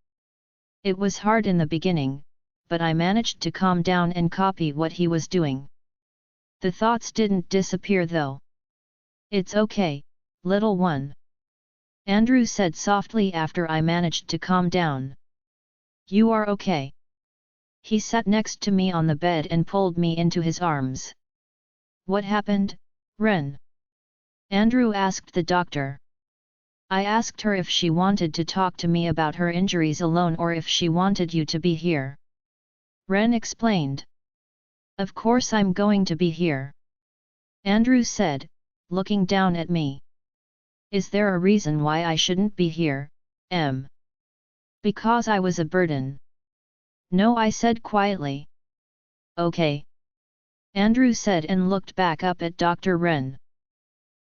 It was hard in the beginning, but I managed to calm down and copy what he was doing. The thoughts didn't disappear though. It's okay, little one. Andrew said softly after I managed to calm down. You are okay. He sat next to me on the bed and pulled me into his arms. What happened, Ren? Andrew asked the doctor. I asked her if she wanted to talk to me about her injuries alone or if she wanted you to be here. Ren explained. Of course I'm going to be here. Andrew said, looking down at me. Is there a reason why I shouldn't be here, Em? Because I was a burden. No, I said quietly. Okay. Andrew said and looked back up at Dr. Ren.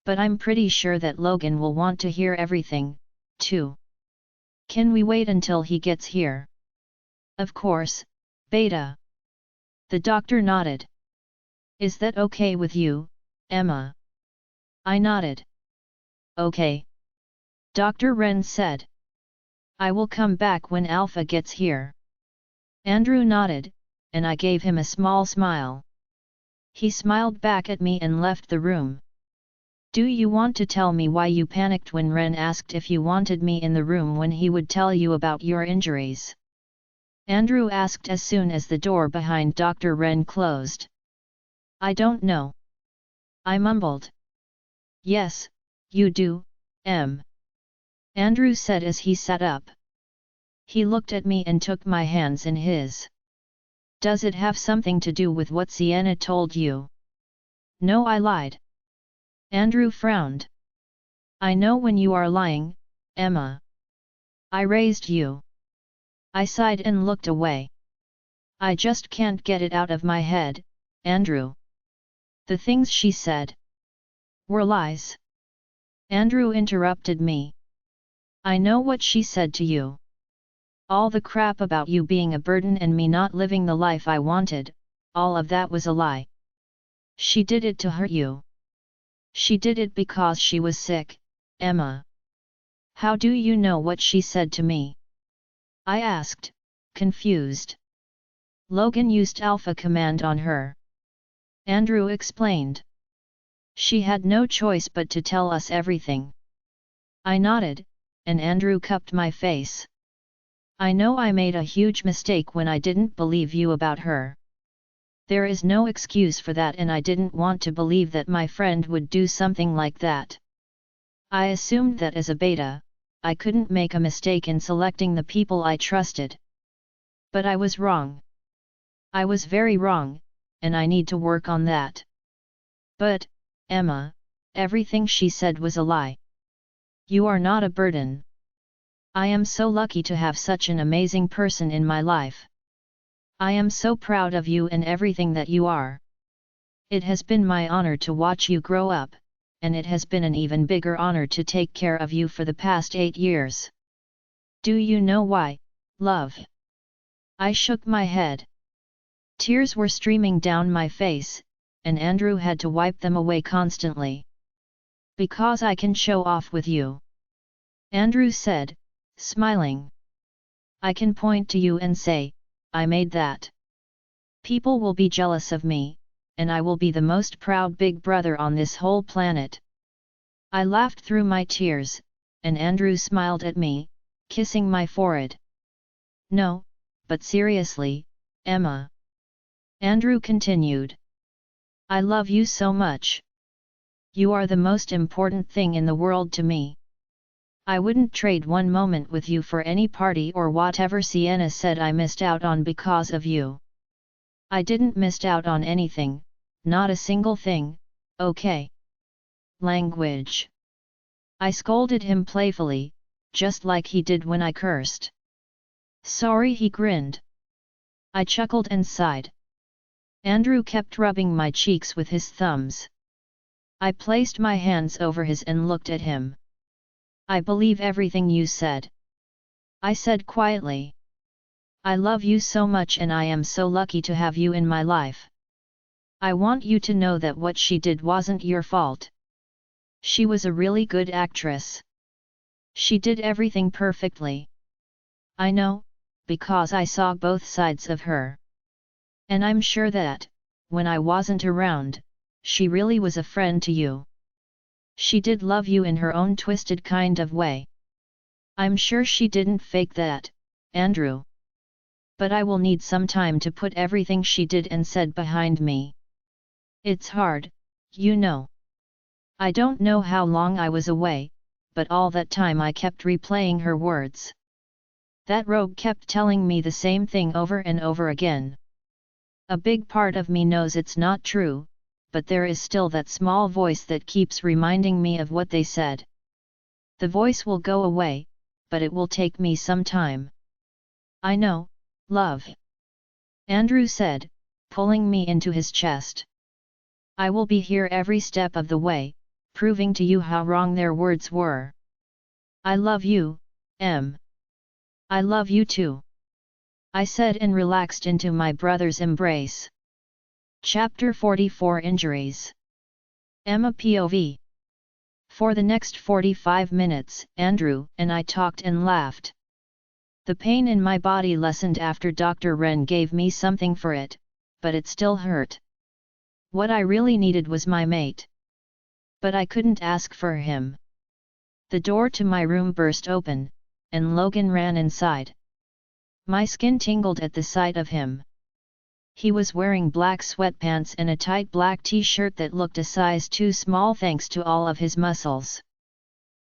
But I'm pretty sure that Logan will want to hear everything, too. Can we wait until he gets here? Of course, Beta. The doctor nodded. Is that okay with you, Emma? I nodded. Okay. Dr. Ren said. I will come back when Alpha gets here. Andrew nodded, and I gave him a small smile. He smiled back at me and left the room. Do you want to tell me why you panicked when Ren asked if you wanted me in the room when he would tell you about your injuries? Andrew asked as soon as the door behind Dr. Ren closed. I don't know. I mumbled. Yes, You do, Andrew said as he sat up. He looked at me and took my hands in his. Does it have something to do with what Sienna told you? No, I lied. Andrew frowned. I know when you are lying, Emma. I raised you. I sighed and looked away. I just can't get it out of my head, Andrew. The things she said were lies. Andrew interrupted me. I know what she said to you. All the crap about you being a burden and me not living the life I wanted, all of that was a lie. She did it to hurt you. She did it because she was sick, Emma. How do you know what she said to me? I asked, confused. Logan used Alpha Command on her. Andrew explained. She had no choice but to tell us everything. I nodded, and Andrew cupped my face. I know I made a huge mistake when I didn't believe you about her. There is no excuse for that, and I didn't want to believe that my friend would do something like that. I assumed that as a beta, I couldn't make a mistake in selecting the people I trusted. But I was wrong. I was very wrong, and I need to work on that. But, Emma, everything she said was a lie. You are not a burden. I am so lucky to have such an amazing person in my life. I am so proud of you and everything that you are. It has been my honor to watch you grow up, and it has been an even bigger honor to take care of you for the past 8 years. Do you know why, love? I shook my head. Tears were streaming down my face, and Andrew had to wipe them away constantly. Because I can show off with you. Andrew said, smiling. I can point to you and say, I made that. People will be jealous of me, and I will be the most proud big brother on this whole planet. I laughed through my tears, and Andrew smiled at me, kissing my forehead. No, but seriously, Emma. Andrew continued. I love you so much. You are the most important thing in the world to me. I wouldn't trade one moment with you for any party or whatever Sienna said I missed out on because of you. I didn't miss out on anything, not a single thing, okay? Language. I scolded him playfully, just like he did when I cursed. Sorry, he grinned. I chuckled and sighed. Andrew kept rubbing my cheeks with his thumbs. I placed my hands over his and looked at him. I believe everything you said. I said quietly. I love you so much and I am so lucky to have you in my life. I want you to know that what she did wasn't your fault. She was a really good actress. She did everything perfectly. I know, because I saw both sides of her. And I'm sure that, when I wasn't around, she really was a friend to you. She did love you in her own twisted kind of way. I'm sure she didn't fake that, Andrew. But I will need some time to put everything she did and said behind me. It's hard, you know. I don't know how long I was away, but all that time I kept replaying her words. That rogue kept telling me the same thing over and over again. A big part of me knows it's not true, but there is still that small voice that keeps reminding me of what they said. The voice will go away, but it will take me some time. I know, love. Andrew said, pulling me into his chest. I will be here every step of the way, proving to you how wrong their words were. I love you, Em. I love you too. I said and relaxed into my brother's embrace. Chapter 44 Injuries. Emma POV. For the next 45 minutes, Andrew and I talked and laughed. The pain in my body lessened after Dr. Wren gave me something for it, but it still hurt. What I really needed was my mate. But I couldn't ask for him. The door to my room burst open, and Logan ran inside. My skin tingled at the sight of him. He was wearing black sweatpants and a tight black t-shirt that looked a size too small thanks to all of his muscles.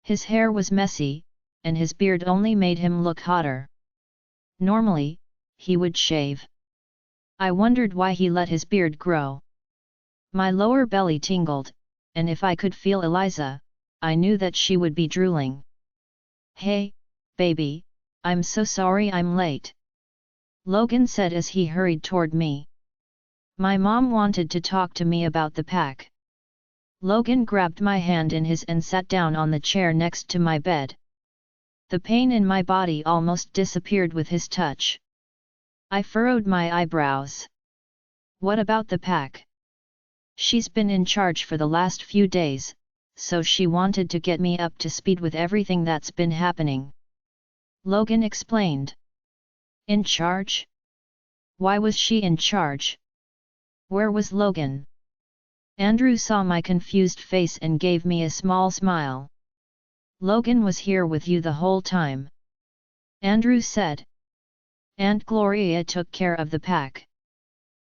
His hair was messy, and his beard only made him look hotter. Normally, he would shave. I wondered why he let his beard grow. My lower belly tingled, and if I could feel Eliza, I knew that she would be drooling. "Hey, baby, I'm so sorry I'm late," Logan said as he hurried toward me. "My mom wanted to talk to me about the pack." Logan grabbed my hand in his and sat down on the chair next to my bed. The pain in my body almost disappeared with his touch. I furrowed my eyebrows. "What about the pack?" "She's been in charge for the last few days, so she wanted to get me up to speed with everything that's been happening," Logan explained. "In charge? Why was she in charge? Where was Logan?" Andrew saw my confused face and gave me a small smile. "Logan was here with you the whole time," Andrew said. "Aunt Gloria took care of the pack."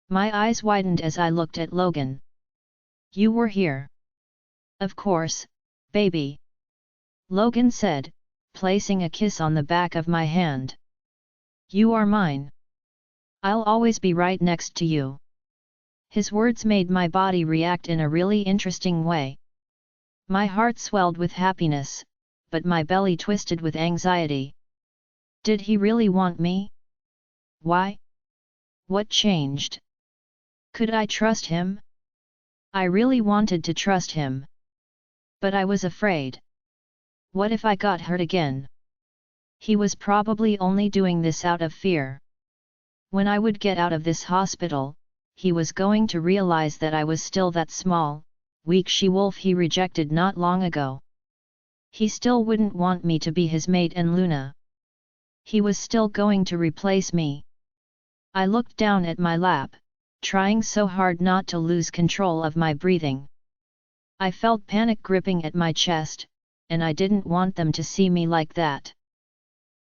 My eyes widened as I looked at Logan. "You were here?" "Of course, baby," Logan said, placing a kiss on the back of my hand. "You are mine. I'll always be right next to you." His words made my body react in a really interesting way. My heart swelled with happiness, but my belly twisted with anxiety. Did he really want me? Why? What changed? Could I trust him? I really wanted to trust him. But I was afraid. What if I got hurt again? He was probably only doing this out of fear. When I would get out of this hospital, he was going to realize that I was still that small, weak she-wolf he rejected not long ago. He still wouldn't want me to be his mate and Luna. He was still going to replace me. I looked down at my lap, trying so hard not to lose control of my breathing. I felt panic gripping at my chest, and I didn't want them to see me like that.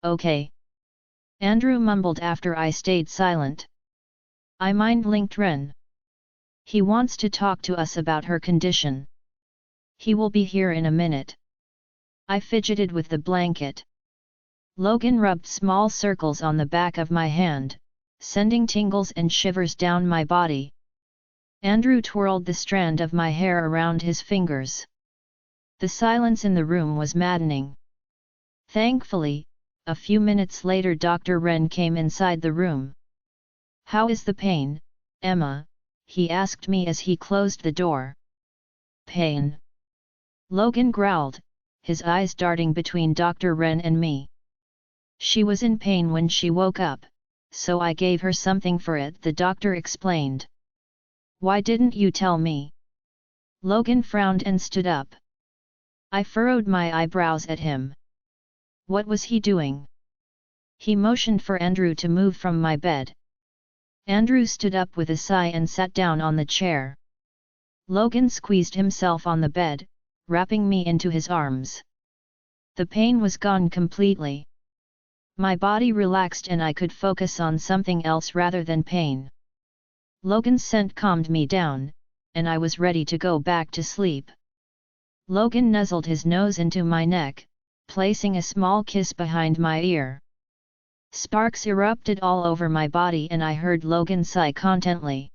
"Okay," Andrew mumbled after I stayed silent. "I mind-linked Ren. He wants to talk to us about her condition. He will be here in a minute." I fidgeted with the blanket. Logan rubbed small circles on the back of my hand, sending tingles and shivers down my body. Andrew twirled the strand of my hair around his fingers. The silence in the room was maddening. Thankfully, a few minutes later Dr. Wren came inside the room. "How is the pain, Emma?" he asked me as he closed the door. "Pain?" Logan growled, his eyes darting between Dr. Wren and me. "She was in pain when she woke up, so I gave her something for it," the doctor explained. "Why didn't you tell me?" Logan frowned and stood up. I furrowed my eyebrows at him. What was he doing? He motioned for Andrew to move from my bed. Andrew stood up with a sigh and sat down on the chair. Logan squeezed himself on the bed, wrapping me into his arms. The pain was gone completely. My body relaxed and I could focus on something else rather than pain. Logan's scent calmed me down, and I was ready to go back to sleep. Logan nuzzled his nose into my neck, placing a small kiss behind my ear. Sparks erupted all over my body and I heard Logan sigh contently.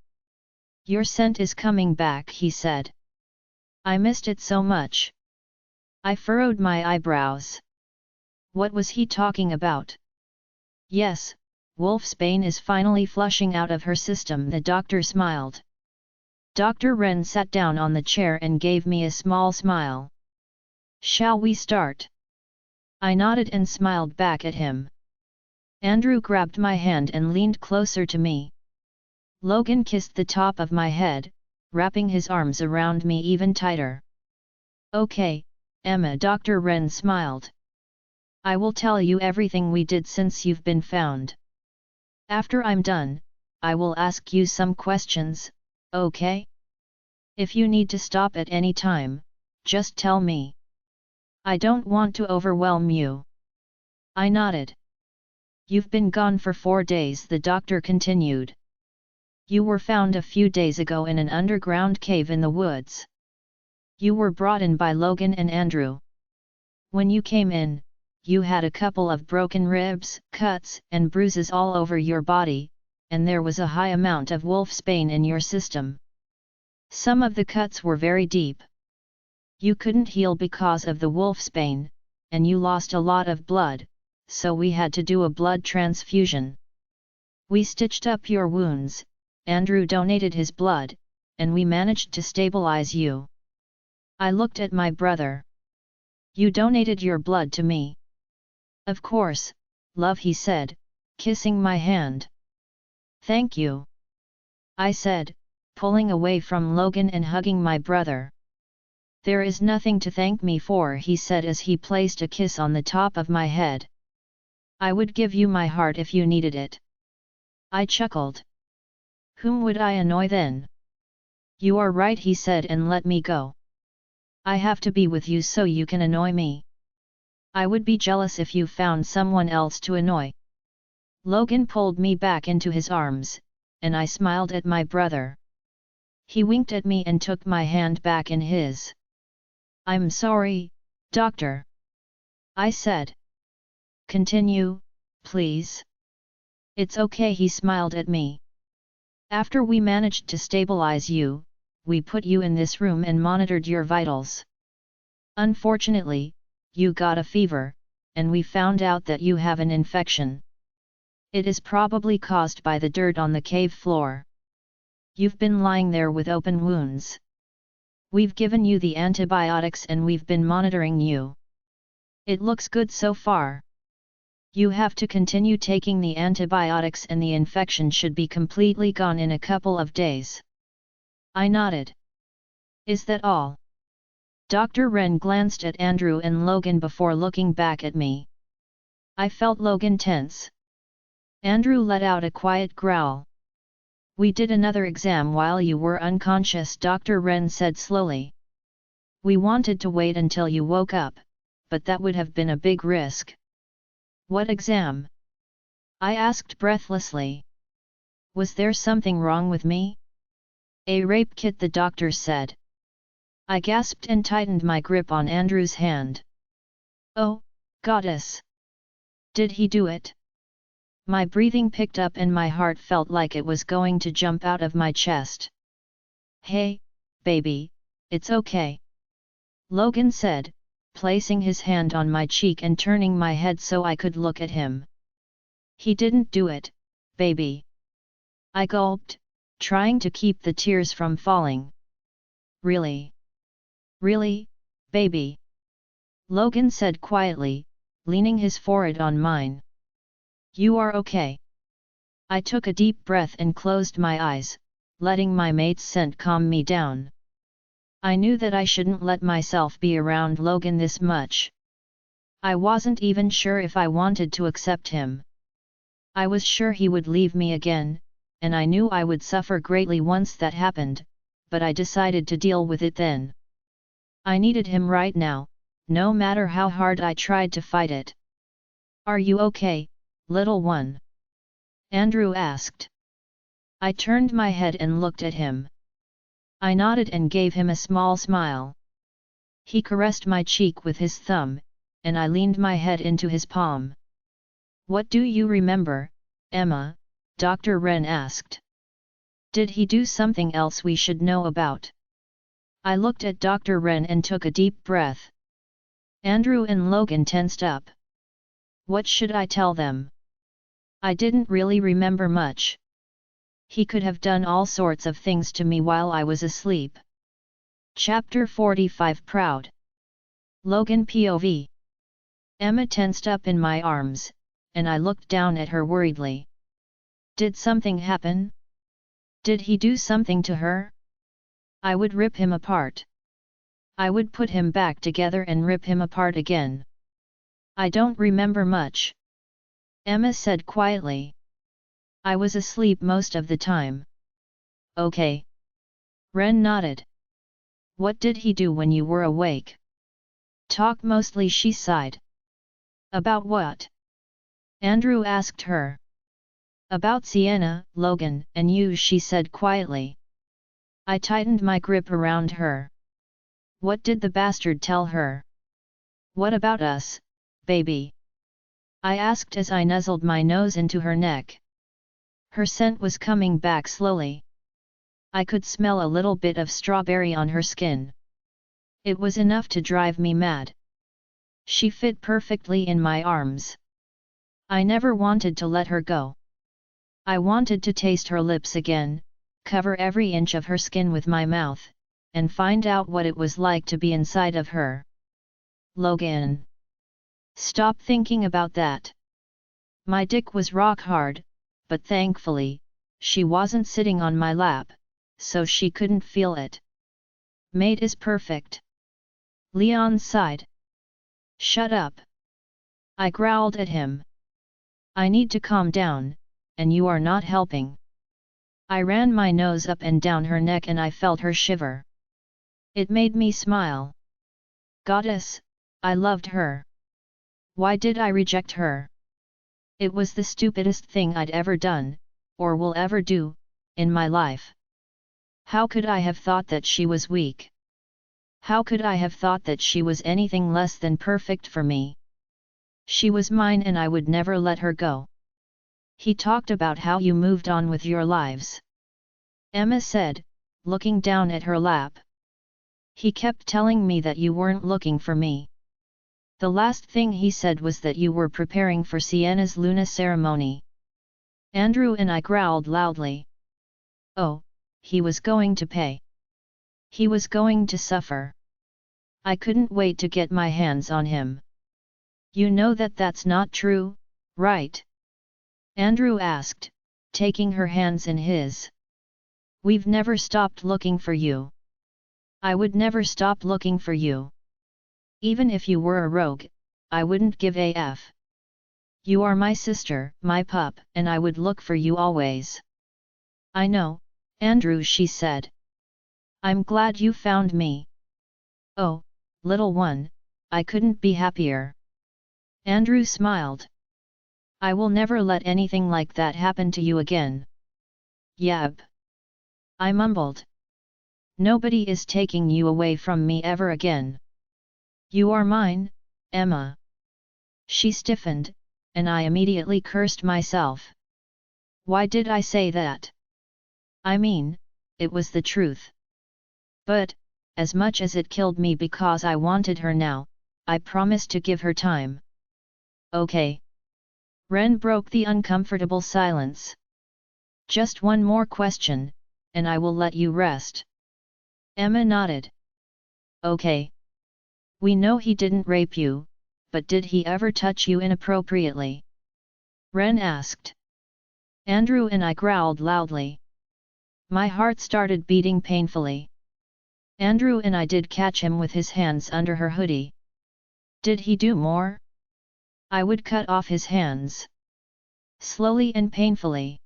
"Your scent is coming back," he said. "I missed it so much." I furrowed my eyebrows. What was he talking about? "Yes, Wolfsbane is finally flushing out of her system," the doctor smiled. Dr. Wren sat down on the chair and gave me a small smile. "Shall we start?" I nodded and smiled back at him. Andrew grabbed my hand and leaned closer to me. Logan kissed the top of my head, wrapping his arms around me even tighter. "Okay, Emma," Dr. Wren smiled. "I will tell you everything we did since you've been found. After I'm done, I will ask you some questions, okay? If you need to stop at any time, just tell me. I don't want to overwhelm you." I nodded. "You've been gone for 4 days," the doctor continued. "You were found a few days ago in an underground cave in the woods. You were brought in by Logan and Andrew. When you came in, you had a couple of broken ribs, cuts and bruises all over your body, and there was a high amount of wolfsbane in your system. Some of the cuts were very deep. You couldn't heal because of the wolfsbane, and you lost a lot of blood, so we had to do a blood transfusion. We stitched up your wounds, Andrew donated his blood, and we managed to stabilize you. I looked at my brother. You donated your blood to me. Of course, love, he said, kissing my hand. Thank you, I said, pulling away from Logan and hugging my brother. There is nothing to thank me for, he said as he placed a kiss on the top of my head. I would give you my heart if you needed it. I chuckled. Whom would I annoy then? You are right, he said, and let me go. I have to be with you so you can annoy me. I would be jealous if you found someone else to annoy. Logan pulled me back into his arms, and I smiled at my brother. He winked at me and took my hand back in his. I'm sorry, doctor, I said. Continue, please. It's okay, he smiled at me. After we managed to stabilize you, we put you in this room and monitored your vitals. Unfortunately, you got a fever, and we found out that you have an infection. It is probably caused by the dirt on the cave floor. You've been lying there with open wounds. We've given you the antibiotics and we've been monitoring you. It looks good so far. You have to continue taking the antibiotics and the infection should be completely gone in a couple of days. I nodded. Is that all? Dr. Wren glanced at Andrew and Logan before looking back at me. I felt Logan tense. Andrew let out a quiet growl. We did another exam while you were unconscious, Dr. Wren said slowly. We wanted to wait until you woke up, but that would have been a big risk. What exam? I asked breathlessly. Was there something wrong with me? A rape kit, the doctor said. I gasped and tightened my grip on Andrew's hand. Oh, goddess! Did he do it? My breathing picked up and my heart felt like it was going to jump out of my chest. Hey, baby, it's okay, Logan said, placing his hand on my cheek and turning my head so I could look at him. He didn't do it, baby. I gulped, trying to keep the tears from falling. Really? Really, baby? Logan said quietly, leaning his forehead on mine. You are okay. I took a deep breath and closed my eyes, letting my mate's scent calm me down. I knew that I shouldn't let myself be around Logan this much. I wasn't even sure if I wanted to accept him. I was sure he would leave me again, and I knew I would suffer greatly once that happened, but I decided to deal with it then. I needed him right now, no matter how hard I tried to fight it. Are you okay, little one? Andrew asked. I turned my head and looked at him. I nodded and gave him a small smile. He caressed my cheek with his thumb, and I leaned my head into his palm. What do you remember, Emma? Dr. Wren asked. Did he do something else we should know about? I looked at Dr. Wren and took a deep breath. Andrew and Logan tensed up. What should I tell them? I didn't really remember much. He could have done all sorts of things to me while I was asleep. Chapter 45 Proud. Logan POV. Emma tensed up in my arms, and I looked down at her worriedly. Did something happen? Did he do something to her? I would rip him apart. I would put him back together and rip him apart again. I don't remember much, Emma said quietly. I was asleep most of the time. Okay. Wren nodded. What did he do when you were awake? Talk mostly, she sighed. About what? Andrew asked her. About Sienna, Logan, and you, she said quietly. I tightened my grip around her. What did the bastard tell her? What about us, baby? I asked as I nuzzled my nose into her neck. Her scent was coming back slowly. I could smell a little bit of strawberry on her skin. It was enough to drive me mad. She fit perfectly in my arms. I never wanted to let her go. I wanted to taste her lips again, cover every inch of her skin with my mouth, and find out what it was like to be inside of her. Logan. Stop thinking about that. My dick was rock hard, but thankfully, she wasn't sitting on my lap, so she couldn't feel it. Mate is perfect. Leon sighed. Shut up. I growled at him. I need to calm down, and you are not helping. I ran my nose up and down her neck and I felt her shiver. It made me smile. Goddess, I loved her. Why did I reject her? It was the stupidest thing I'd ever done, or will ever do, in my life. How could I have thought that she was weak? How could I have thought that she was anything less than perfect for me? She was mine and I would never let her go. He talked about how you moved on with your lives. Emma said, looking down at her lap. He kept telling me that you weren't looking for me. The last thing he said was that you were preparing for Sienna's Luna ceremony. Andrew and I growled loudly. Oh, he was going to pay. He was going to suffer. I couldn't wait to get my hands on him. You know that that's not true, right? Andrew asked, taking her hands in his. We've never stopped looking for you. I would never stop looking for you. Even if you were a rogue, I wouldn't give a f. You are my sister, my pup, and I would look for you always. I know, Andrew, she said. I'm glad you found me. Oh, little one, I couldn't be happier. Andrew smiled. I will never let anything like that happen to you again. Yep. I mumbled. Nobody is taking you away from me ever again. You are mine, Emma. She stiffened, and I immediately cursed myself. Why did I say that? I mean, it was the truth. But, as much as it killed me because I wanted her now, I promised to give her time. Okay. Ren broke the uncomfortable silence. Just one more question, and I will let you rest. Emma nodded. Okay. We know he didn't rape you, but did he ever touch you inappropriately? Ren asked. Andrew and I growled loudly. My heart started beating painfully. Andrew and I did catch him with his hands under her hoodie. Did he do more? I would cut off his hands. Slowly and painfully.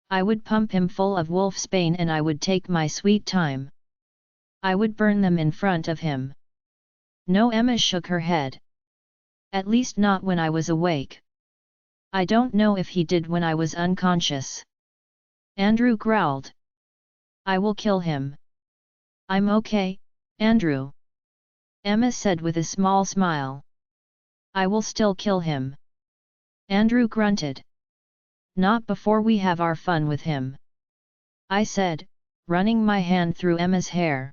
I would pump him full of wolfsbane and I would take my sweet time. I would burn them in front of him. No, Emma shook her head. At least not when I was awake. I don't know if he did when I was unconscious. Andrew growled. I will kill him. I'm okay, Andrew. Emma said with a small smile. I will still kill him. Andrew grunted. Not before we have our fun with him. I said, running my hand through Emma's hair.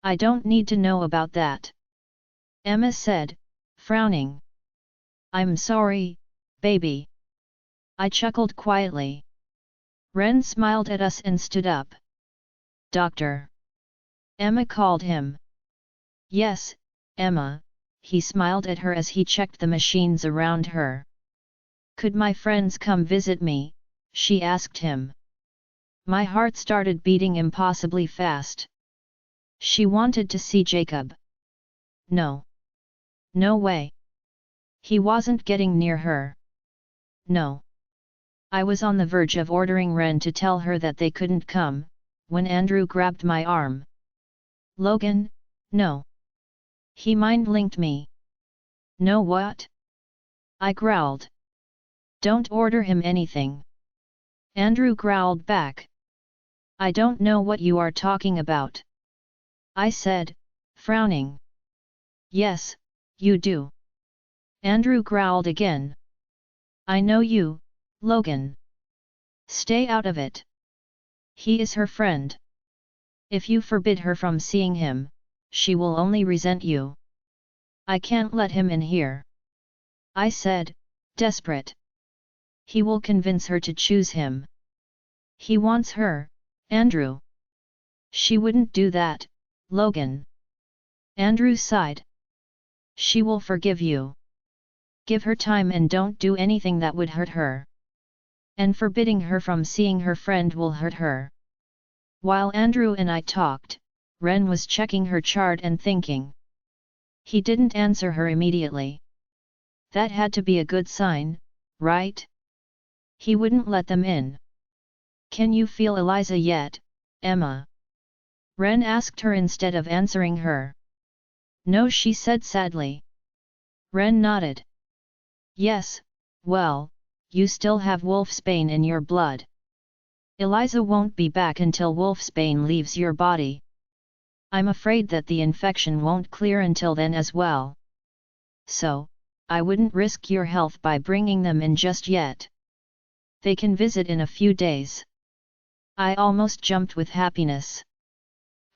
I don't need to know about that. Emma said, frowning. I'm sorry, baby. I chuckled quietly. Ren smiled at us and stood up. Doctor. Emma called him. Yes, Emma, he smiled at her as he checked the machines around her. Could my friends come visit me? She asked him. My heart started beating impossibly fast. She wanted to see Jacob. No. No way. He wasn't getting near her. No. I was on the verge of ordering Ren to tell her that they couldn't come, when Andrew grabbed my arm. Logan, no. He mind-linked me. No what? I growled. Don't order him anything. Andrew growled back. I don't know what you are talking about. I said, frowning. Yes, You do. Andrew growled again. I know you, Logan. Stay out of it. He is her friend. If you forbid her from seeing him, she will only resent you. I can't let him in here. I said, desperate. He will convince her to choose him. He wants her, Andrew. She wouldn't do that, Logan. Andrew sighed. She will forgive you. Give her time and don't do anything that would hurt her. And forbidding her from seeing her friend will hurt her. While Andrew and I talked, Ren was checking her chart and thinking. He didn't answer her immediately. That had to be a good sign, right? He wouldn't let them in. Can you feel Eliza yet, Emma? Ren asked her instead of answering her. No, she said sadly. Ren nodded. Yes, well, you still have wolfsbane in your blood. Eliza won't be back until wolfsbane leaves your body. I'm afraid that the infection won't clear until then as well. So, I wouldn't risk your health by bringing them in just yet. They can visit in a few days. I almost jumped with happiness.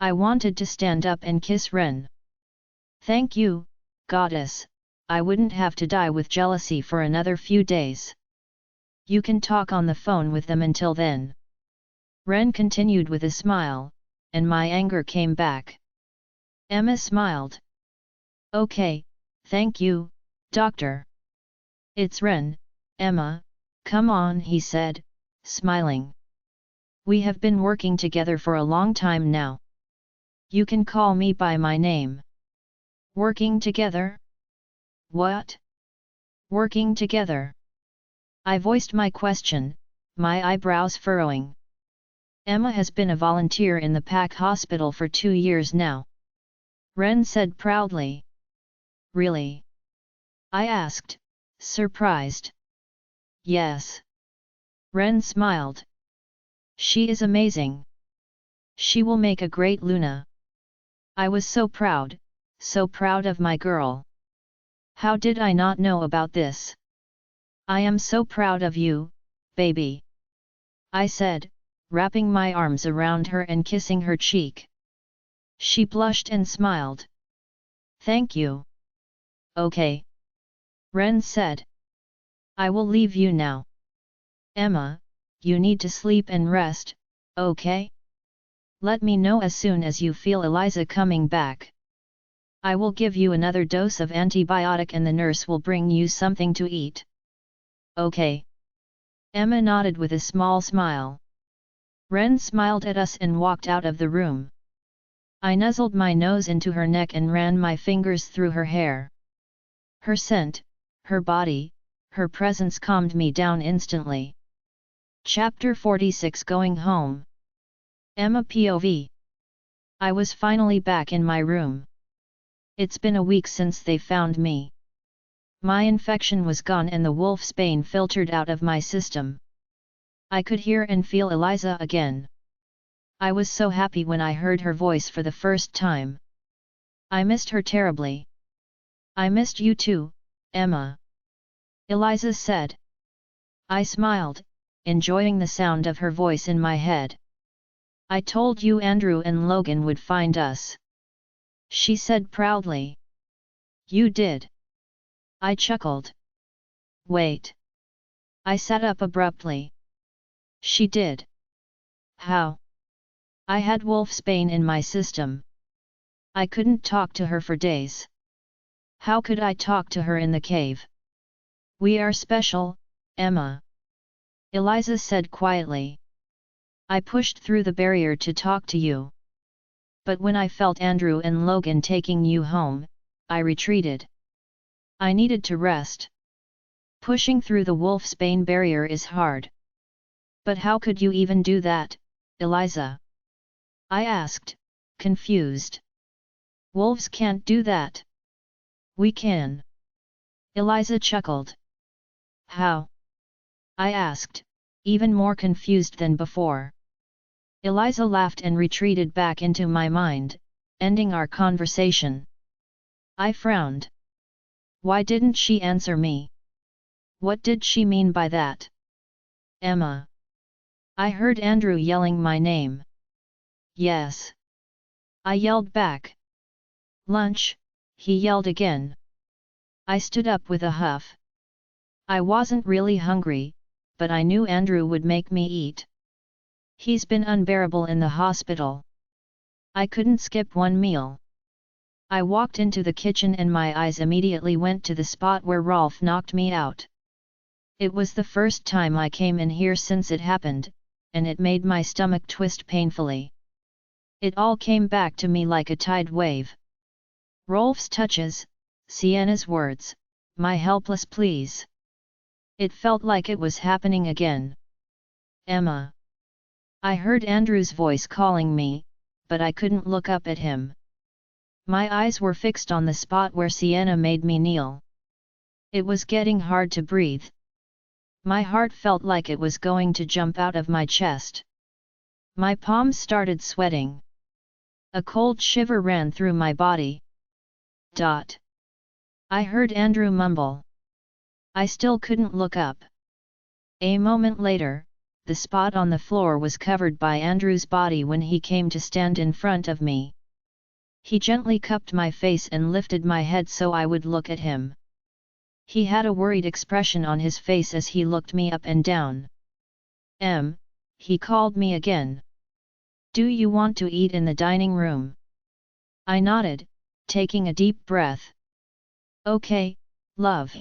I wanted to stand up and kiss Ren. Thank you, goddess, I wouldn't have to die with jealousy for another few days. You can talk on the phone with them until then. Ren continued with a smile, and my anger came back. Emma smiled. Okay, thank you, doctor. It's Ren, Emma, come on, he said, smiling. We have been working together for a long time now. You can call me by my name. Working together? What? Working together? I voiced my question, my eyebrows furrowing. Emma has been a volunteer in the PAC hospital for 2 years now. Ren said proudly. Really? I asked, surprised. Yes. Ren smiled. She is amazing. She will make a great Luna. I was so proud of my girl. How did I not know about this? I am so proud of you, baby. I said, wrapping my arms around her and kissing her cheek. She blushed and smiled. Thank you. Okay. Ren said. I will leave you now. Emma, you need to sleep and rest, okay? Let me know as soon as you feel Eliza coming back. I will give you another dose of antibiotic and the nurse will bring you something to eat. Okay. Emma nodded with a small smile. Ren smiled at us and walked out of the room. I nuzzled my nose into her neck and ran my fingers through her hair. Her scent, her body, her presence calmed me down instantly. Chapter 46 Going Home. Emma POV. I was finally back in my room. It's been a week since they found me. My infection was gone and the wolfsbane filtered out of my system. I could hear and feel Eliza again. I was so happy when I heard her voice for the first time. I missed her terribly. I missed you too, Emma. Eliza said. I smiled, enjoying the sound of her voice in my head. I told you Andrew and Logan would find us. She said proudly. You did. I chuckled. Wait. I sat up abruptly. She did. How? I had wolfsbane in my system. I couldn't talk to her for days. How could I talk to her in the cave? We are special, Emma. Eliza said quietly. I pushed through the barrier to talk to you. But when I felt Andrew and Logan taking you home, I retreated. I needed to rest. Pushing through the wolfsbane barrier is hard. But how could you even do that, Eliza? I asked, confused. Wolves can't do that. We can. Eliza chuckled. How? I asked, even more confused than before. Eliza laughed and retreated back into my mind, ending our conversation. I frowned. Why didn't she answer me? What did she mean by that? Emma. I heard Andrew yelling my name. Yes. I yelled back. Lunch, he yelled again. I stood up with a huff. I wasn't really hungry, but I knew Andrew would make me eat. He's been unbearable in the hospital. I couldn't skip one meal. I walked into the kitchen and my eyes immediately went to the spot where Rolf knocked me out. It was the first time I came in here since it happened, and it made my stomach twist painfully. It all came back to me like a tide wave. Rolf's touches, Sienna's words, my helpless pleas. It felt like it was happening again. Emma. I heard Andrew's voice calling me, but I couldn't look up at him. My eyes were fixed on the spot where Sienna made me kneel. It was getting hard to breathe. My heart felt like it was going to jump out of my chest. My palms started sweating. A cold shiver ran through my body. I heard Andrew mumble. I still couldn't look up. A moment later, the spot on the floor was covered by Andrew's body when he came to stand in front of me. He gently cupped my face and lifted my head so I would look at him. He had a worried expression on his face as he looked me up and down. He called me again. Do you want to eat in the dining room? I nodded, taking a deep breath. Okay, love.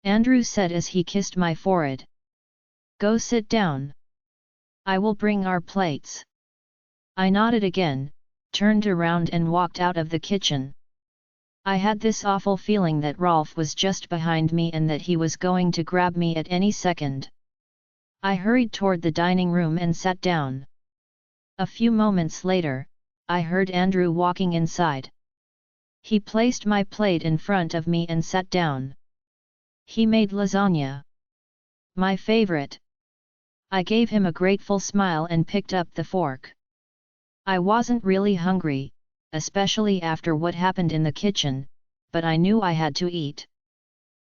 Andrew said as he kissed my forehead. Go sit down. I will bring our plates. I nodded again, turned around and walked out of the kitchen. I had this awful feeling that Rolf was just behind me and that he was going to grab me at any second. I hurried toward the dining room and sat down. A few moments later, I heard Andrew walking inside. He placed my plate in front of me and sat down. He made lasagna. My favorite. I gave him a grateful smile and picked up the fork. I wasn't really hungry, especially after what happened in the kitchen, but I knew I had to eat.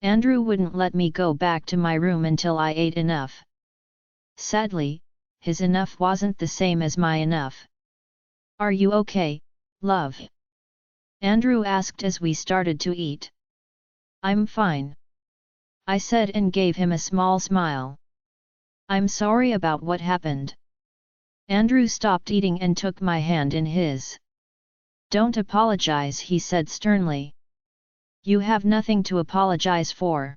Andrew wouldn't let me go back to my room until I ate enough. Sadly, his enough wasn't the same as my enough. Are you okay, love? Andrew asked as we started to eat. I'm fine. I said and gave him a small smile. I'm sorry about what happened. Andrew stopped eating and took my hand in his. Don't apologize, he said sternly. You have nothing to apologize for.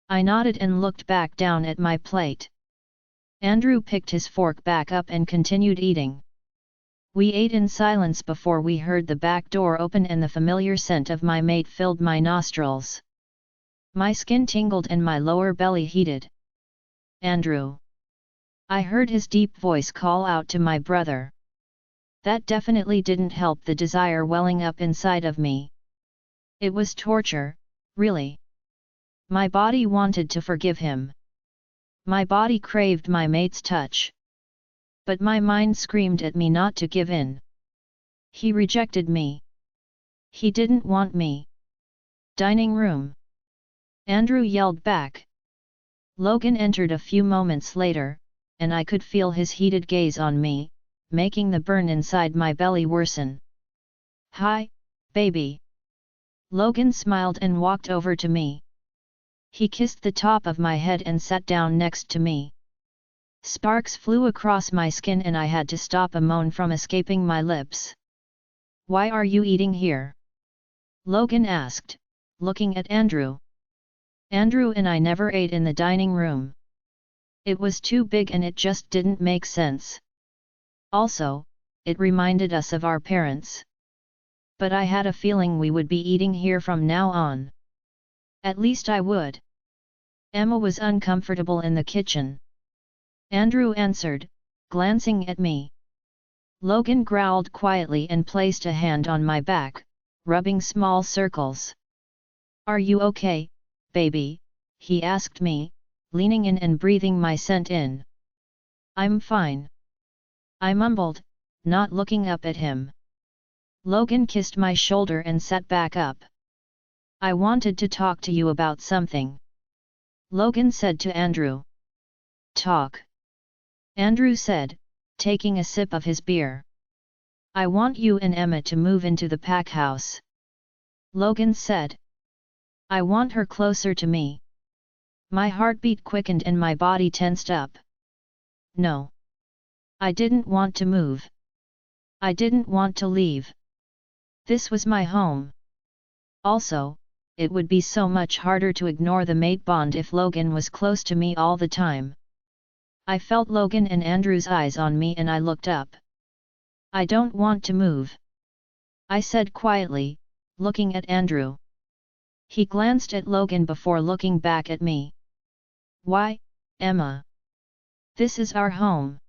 I nodded and looked back down at my plate. Andrew picked his fork back up and continued eating. We ate in silence before we heard the back door open and the familiar scent of my mate filled my nostrils. My skin tingled and my lower belly heated. Andrew. I heard his deep voice call out to my brother. That definitely didn't help the desire welling up inside of me. It was torture, really. My body wanted to forgive him. My body craved my mate's touch. But my mind screamed at me not to give in. He rejected me. He didn't want me. Dining room. Andrew yelled back. Logan entered a few moments later, and I could feel his heated gaze on me, making the burn inside my belly worsen. Hi, baby. Logan smiled and walked over to me. He kissed the top of my head and sat down next to me. Sparks flew across my skin and I had to stop a moan from escaping my lips. Why are you eating here? Logan asked, looking at Andrew. Andrew and I never ate in the dining room. It was too big and it just didn't make sense. Also, it reminded us of our parents. But I had a feeling we would be eating here from now on. At least I would. Emma was uncomfortable in the kitchen. Andrew answered, glancing at me. Logan growled quietly and placed a hand on my back, rubbing small circles. Are you okay, baby? He asked me, leaning in and breathing my scent in. I'm fine. I mumbled, not looking up at him. Logan kissed my shoulder and sat back up. I wanted to talk to you about something, Logan said to Andrew. Talk. Andrew said, taking a sip of his beer. I want you and Emma to move into the pack house. Logan said. I want her closer to me. My heartbeat quickened and my body tensed up. No. I didn't want to move. I didn't want to leave. This was my home. Also, it would be so much harder to ignore the mate bond if Logan was close to me all the time. I felt Logan and Andrew's eyes on me and I looked up. I don't want to move, I said quietly, looking at Andrew. He glanced at Logan before looking back at me. Why, Emma? This is our home,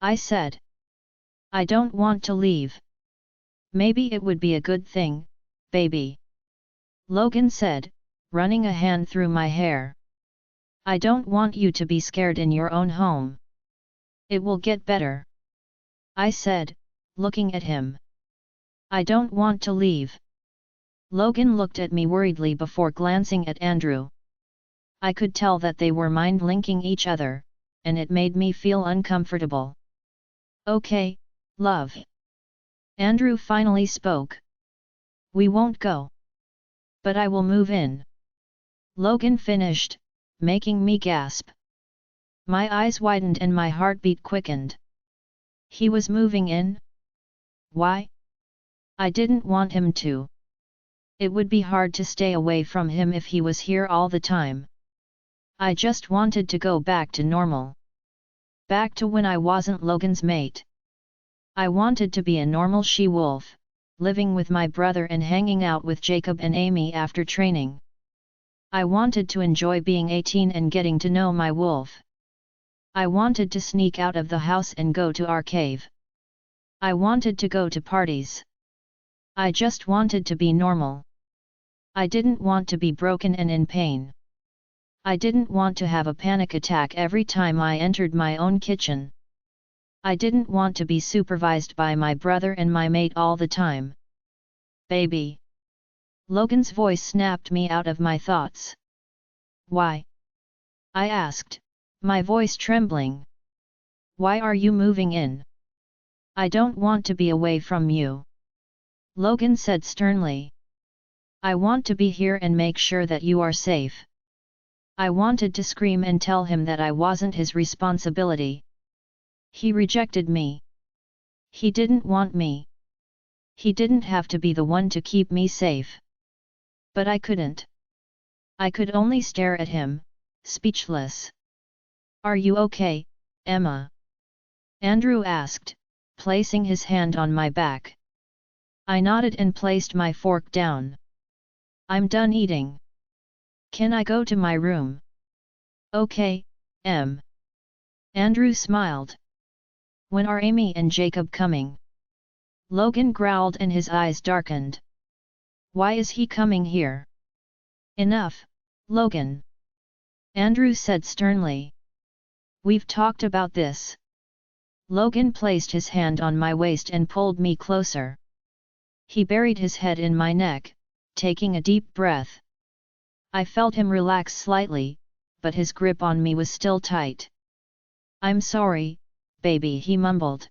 I said. I don't want to leave. Maybe it would be a good thing, baby, Logan said, running a hand through my hair. I don't want you to be scared in your own home. It will get better, I said, looking at him. I don't want to leave. Logan looked at me worriedly before glancing at Andrew. I could tell that they were mind-linking each other, and it made me feel uncomfortable. Okay, love. Andrew finally spoke. We won't go. But I will move in. Logan finished, making me gasp. My eyes widened and my heartbeat quickened. He was moving in? Why? I didn't want him to. It would be hard to stay away from him if he was here all the time. I just wanted to go back to normal. Back to when I wasn't Logan's mate. I wanted to be a normal she-wolf, living with my brother and hanging out with Jacob and Amy after training. I wanted to enjoy being 18 and getting to know my wolf. I wanted to sneak out of the house and go to our cave. I wanted to go to parties. I just wanted to be normal. I didn't want to be broken and in pain. I didn't want to have a panic attack every time I entered my own kitchen. I didn't want to be supervised by my brother and my mate all the time. Baby. Logan's voice snapped me out of my thoughts. Why? I asked, my voice trembling. Why are you moving in? I don't want to be away from you, Logan said sternly. I want to be here and make sure that you are safe. I wanted to scream and tell him that I wasn't his responsibility. He rejected me. He didn't want me. He didn't have to be the one to keep me safe. But I couldn't. I could only stare at him, speechless. Are you okay, Emma? Andrew asked, placing his hand on my back. I nodded and placed my fork down. I'm done eating. Can I go to my room? Okay, Em. Andrew smiled. When are Amy and Jacob coming? Logan growled and his eyes darkened. Why is he coming here? Enough, Logan. Andrew said sternly. We've talked about this. Logan placed his hand on my waist and pulled me closer. He buried his head in my neck, taking a deep breath. I felt him relax slightly, but his grip on me was still tight. I'm sorry, baby, he mumbled.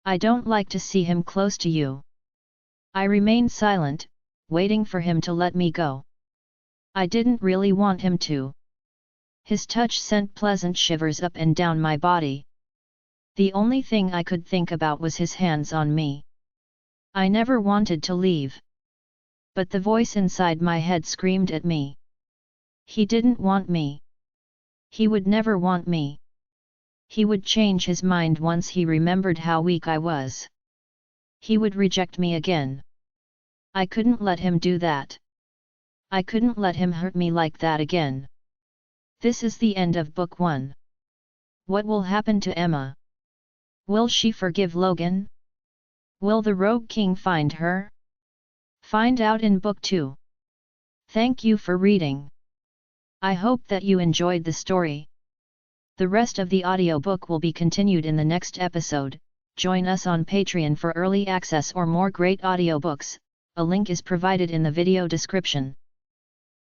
I don't like to see him close to you. I remained silent, waiting for him to let me go. I didn't really want him to. His touch sent pleasant shivers up and down my body. The only thing I could think about was his hands on me. I never wanted to leave. But the voice inside my head screamed at me. He didn't want me. He would never want me. He would change his mind once he remembered how weak I was. He would reject me again. I couldn't let him do that. I couldn't let him hurt me like that again. This is the end of Book 1. What will happen to Emma? Will she forgive Logan? Will the Rogue King find her? Find out in Book 2. Thank you for reading. I hope that you enjoyed the story. The rest of the audiobook will be continued in the next episode. Join us on Patreon for early access or more great audiobooks. A link is provided in the video description.